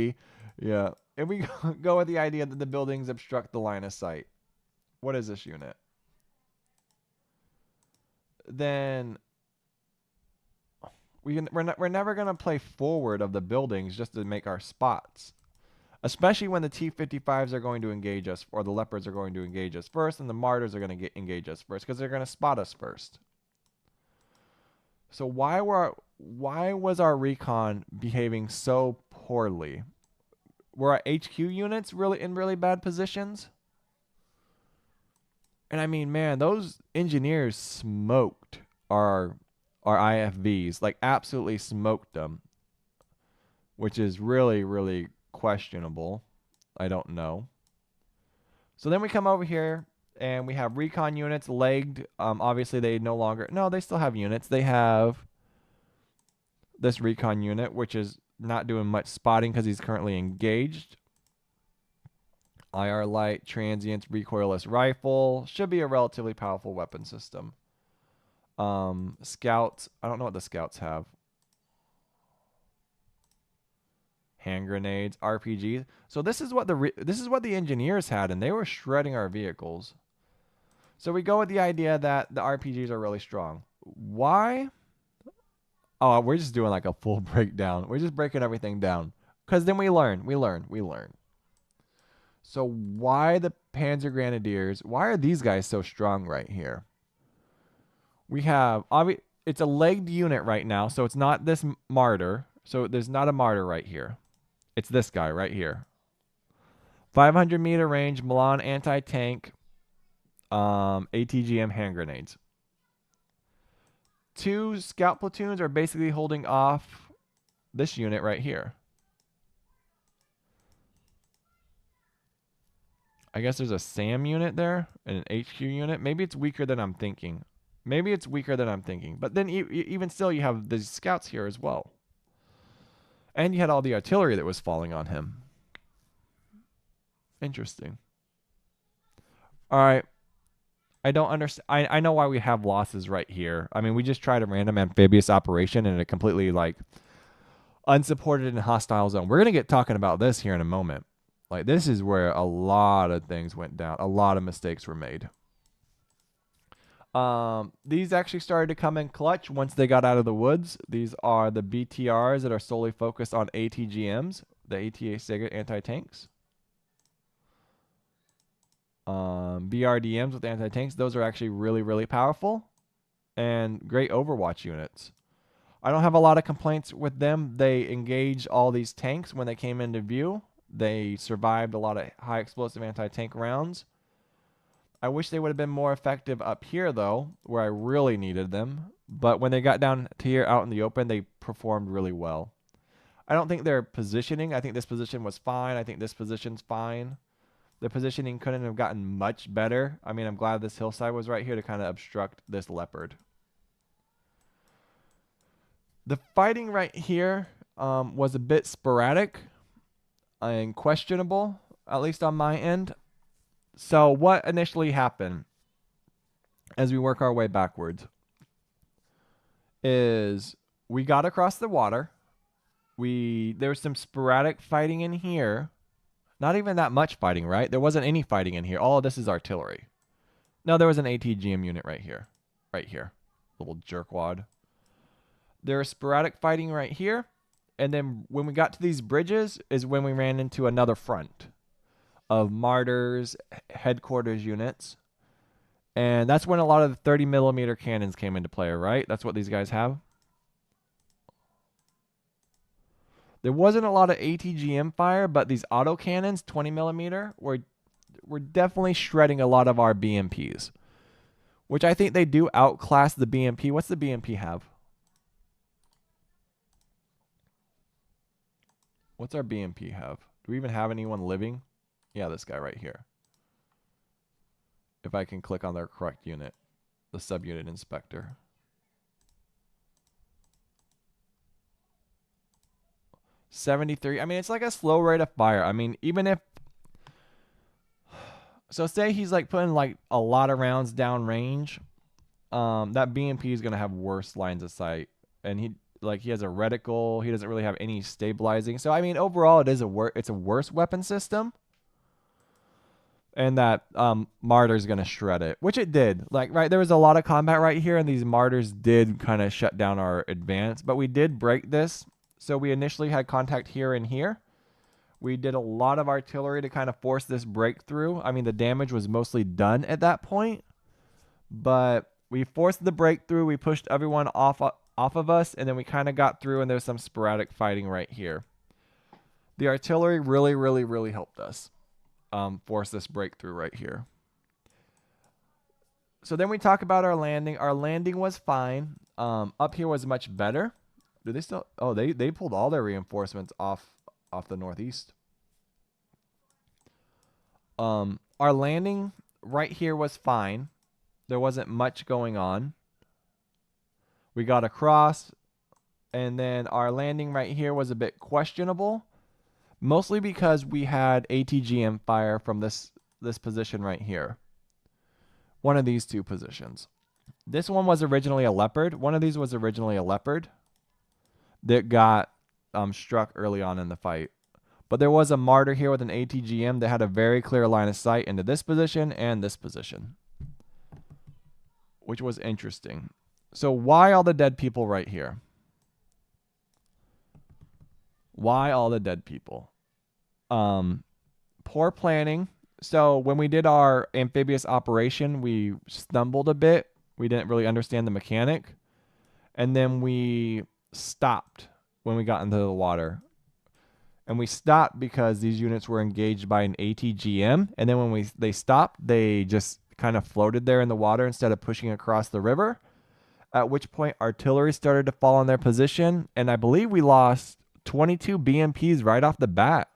yeah. If we go with the idea that the buildings obstruct the line of sight, what is this unit? Then we're never gonna play forward of the buildings just to make our spots. Especially when the T-55s are going to engage us, or the Leopards are going to engage us first, and the Martyrs are going to engage us first, because they're going to spot us first. So why was our recon behaving so poorly? Were our HQ units really in really bad positions? And I mean, man, those engineers smoked our IFVs, like absolutely smoked them, which is really, really questionable. I don't know. So then we come over here and we have recon units legged. Obviously they no longer, no, they still have units. They have this recon unit, which is not doing much spotting because he's currently engaged. IR light, transient, recoilless rifle. Should be a relatively powerful weapon system. Scouts. I don't know what the scouts have. Hand grenades, RPGs. So this is what the engineers had, and they were shredding our vehicles. So we go with the idea that the RPGs are really strong. Why? Oh, we're just doing like a full breakdown. We're just breaking everything down. Because then we learn. So why the Panzer Grenadiers? Why are these guys so strong right here? We have, it's a legged unit right now, so it's not this martyr. So there's not a martyr right here. It's this guy right here. 500 meter range, Milan anti-tank, ATGM hand grenades. 2 scout platoons are basically holding off this unit right here. I guess there's a SAM unit there and an HQ unit. Maybe it's weaker than I'm thinking. But then even still, you have the scouts here as well. And you had all the artillery that was falling on him. Interesting. All right. I don't understand. I know why we have losses right here. I mean, we just tried a random amphibious operation in a completely like unsupported and hostile zone. We're going to get talking about this here in a moment. Like, this is where a lot of things went down. A lot of mistakes were made. These actually started to come in clutch once they got out of the woods. These are the BTRs that are solely focused on ATGMs, the ATA Sigurd anti-tanks. BRDMs with anti-tanks. Those are actually really, really powerful and great Overwatch units. I don't have a lot of complaints with them. They engaged all these tanks when they came into view. They survived a lot of high explosive anti-tank rounds. I wish they would have been more effective up here, though, where I really needed them. But when they got down to here out in the open, they performed really well. I don't think their positioning, I think this position was fine. I think this position's fine. The positioning couldn't have gotten much better. I mean, I'm glad this hillside was right here to kind of obstruct this leopard. The fighting right here was a bit sporadic and questionable, at least on my end. So what initially happened as we work our way backwards is we got across the water. There was some sporadic fighting in here. Not even that much fighting, right? There wasn't any fighting in here. All of this is artillery. No, there was an ATGM unit right here. Right here. Little jerkwad. There was sporadic fighting right here. And then when we got to these bridges is when we ran into another front of martyrs, headquarters units. And that's when a lot of the 30 millimeter cannons came into play, right? That's what these guys have. There wasn't a lot of ATGM fire, but these auto cannons, 20 millimeter, were definitely shredding a lot of our BMPs, which I think they do outclass the BMP. What's the BMP have? What's our BMP have? Do we even have anyone living? Yeah, this guy right here. If I can click on their correct unit, the subunit inspector. .73. I mean, it's like a slow rate of fire. I mean, even if So say he's like putting like a lot of rounds down range. That BMP is gonna have worse lines of sight, and he has a reticle. He doesn't really have any stabilizing. So I mean, overall, it's a worse weapon system. And that Martyr's gonna shred it, which it did. Like, right, there was a lot of combat right here, and these Martyrs did kind of shut down our advance, but we did break this. So we initially had contact here and here. We did a lot of artillery to kind of force this breakthrough. I mean, the damage was mostly done at that point, but we forced the breakthrough. We pushed everyone off of us, and then we kind of got through, and there's some sporadic fighting right here. The artillery really, really, really helped us force this breakthrough right here. So then we talk about our landing. Our landing was fine. Up here was much better. Do they still? Oh, they pulled all their reinforcements off the northeast. Our landing right here was fine. There wasn't much going on. We got across, and then our landing right here was a bit questionable, mostly because we had ATGM fire from this position right here. One of these two positions. This one was originally a Leopard. One of these was originally a Leopard that got struck early on in the fight. But there was a Martyr here with an ATGM that had a very clear line of sight into this position and this position, which was interesting. So why all the dead people right here? Why all the dead people? Poor planning. So when we did our amphibious operation, we stumbled a bit. We didn't really understand the mechanic. And then we stopped when we got into the water. And we stopped because these units were engaged by an ATGM. And then when they stopped, they just kind of floated there in the water instead of pushing across the river. At which point artillery started to fall in their position. And I believe we lost 22 BMPs right off the bat.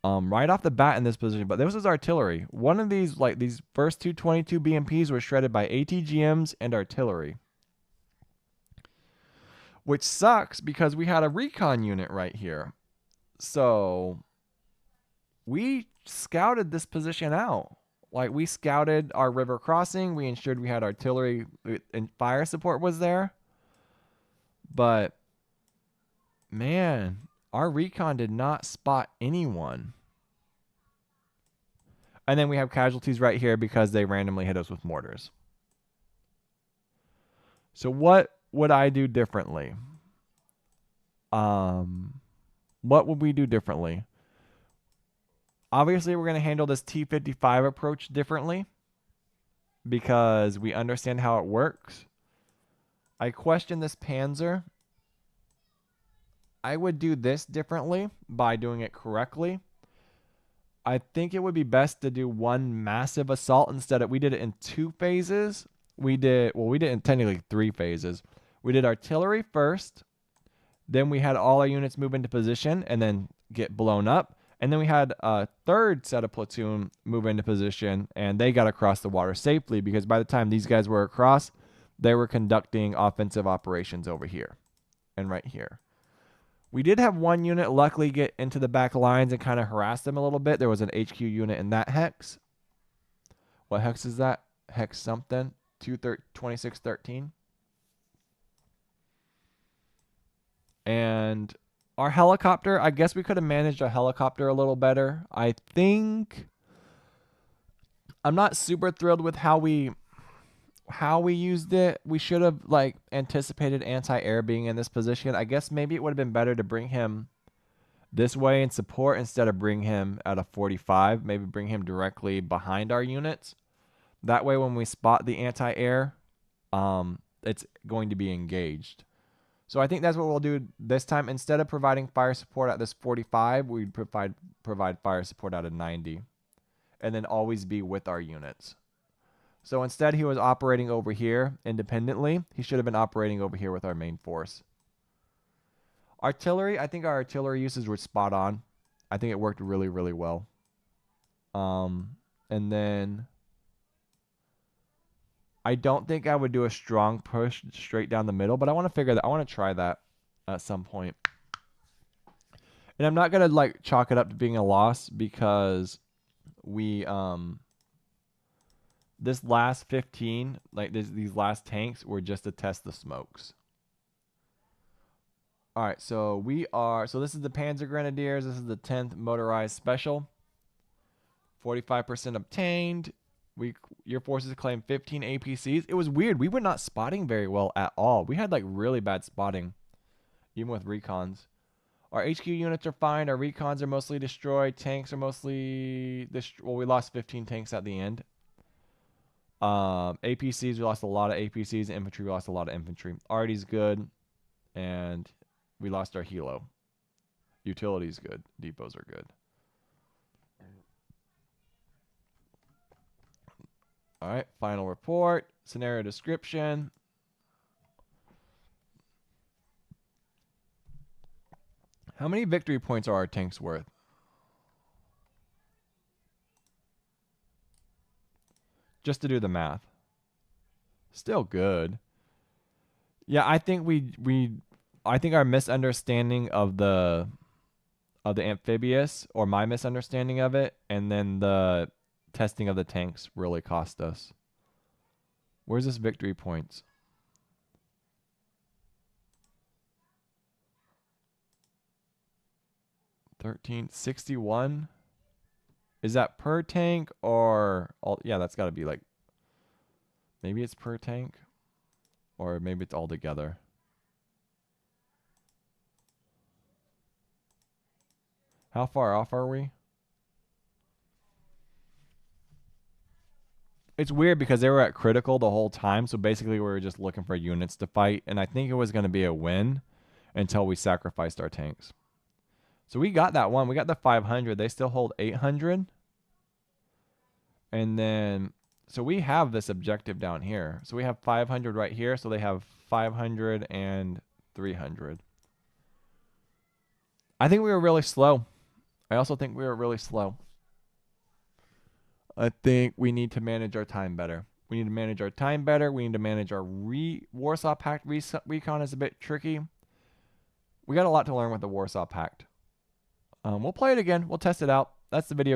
Right off the bat in this position. But this was artillery. One of these, like these first 22 BMPs were shredded by ATGMs and artillery. Which sucks because we had a recon unit right here. So we scouted this position out. Like, we scouted our river crossing. We ensured we had artillery and fire support was there. But, man, our recon did not spot anyone. And then we have casualties right here because they randomly hit us with mortars. So what would I do differently? What would we do differently? Obviously, we're going to handle this T-55 approach differently because we understand how it works. I question this Panzer. I would do this differently by doing it correctly. I think it would be best to do one massive assault instead of, we did it in 2 phases. We did it in technically 3 phases. We did artillery first. Then we had all our units move into position and then get blown up. And then we had a third set of platoon move into position, and they got across the water safely because by the time these guys were across, they were conducting offensive operations over here and right here. We did have one unit luckily get into the back lines and kind of harass them a little bit. There was an HQ unit in that hex. What hex is that? Hex something. 2613. And our helicopter, I guess we could have managed a helicopter a little better. I think I'm not super thrilled with how we used it. We should have like anticipated anti-air being in this position. I guess maybe it would have been better to bring him this way in support instead of bring him at a 45. Maybe bring him directly behind our units. That way when we spot the anti-air, it's going to be engaged. So I think that's what we'll do this time. Instead of providing fire support at this 45, we'd provide fire support at a 90. And then always be with our units. So instead he was operating over here independently. He should have been operating over here with our main force. Artillery, I think our artillery uses were spot on. I think it worked really, really well. And then I don't think I would do a strong push straight down the middle, but I want to figure that. I want to try that at some point. And I'm not going to like chalk it up to being a loss because we this last 15, like these last tanks were just to test the smokes. All right, so this is the Panzer Grenadiers. This is the 10th Motorized Special. 45% obtained. Your forces claim 15 APCs. It was weird. We were not spotting very well at all. We had like really bad spotting, even with recons. Our HQ units are fine. Our recons are mostly destroyed. Tanks are mostly well, we lost 15 tanks at the end. APCs, we lost a lot of APCs. Infantry, we lost a lot of infantry. Arty's good, and we lost our helo. Utility's good. Depots are good. All right, final report, scenario description. How many victory points are our tanks worth? Just to do the math. Still good. Yeah, I think I think our misunderstanding of the Amphibious, or my misunderstanding of it, and then the testing of the tanks really cost us. Where's this victory points? $13.61. Is that per tank or all? Yeah, that's got to be like, maybe it's per tank, or maybe it's all together. How far off are we? It's weird because they were at critical the whole time, so basically we were just looking for units to fight, and I think it was going to be a win until we sacrificed our tanks. So we got that one. We got the 500. They still hold 800. And then, so we have this objective down here. So we have 500 right here, so they have 500 and 300. I think we were really slow. I also think we were really slow. I think we need to manage our time better. We need to manage our time better. We need to manage our Warsaw Pact recon is a bit tricky. We got a lot to learn with the Warsaw Pact. We'll play it again. We'll test it out. That's the video, guys.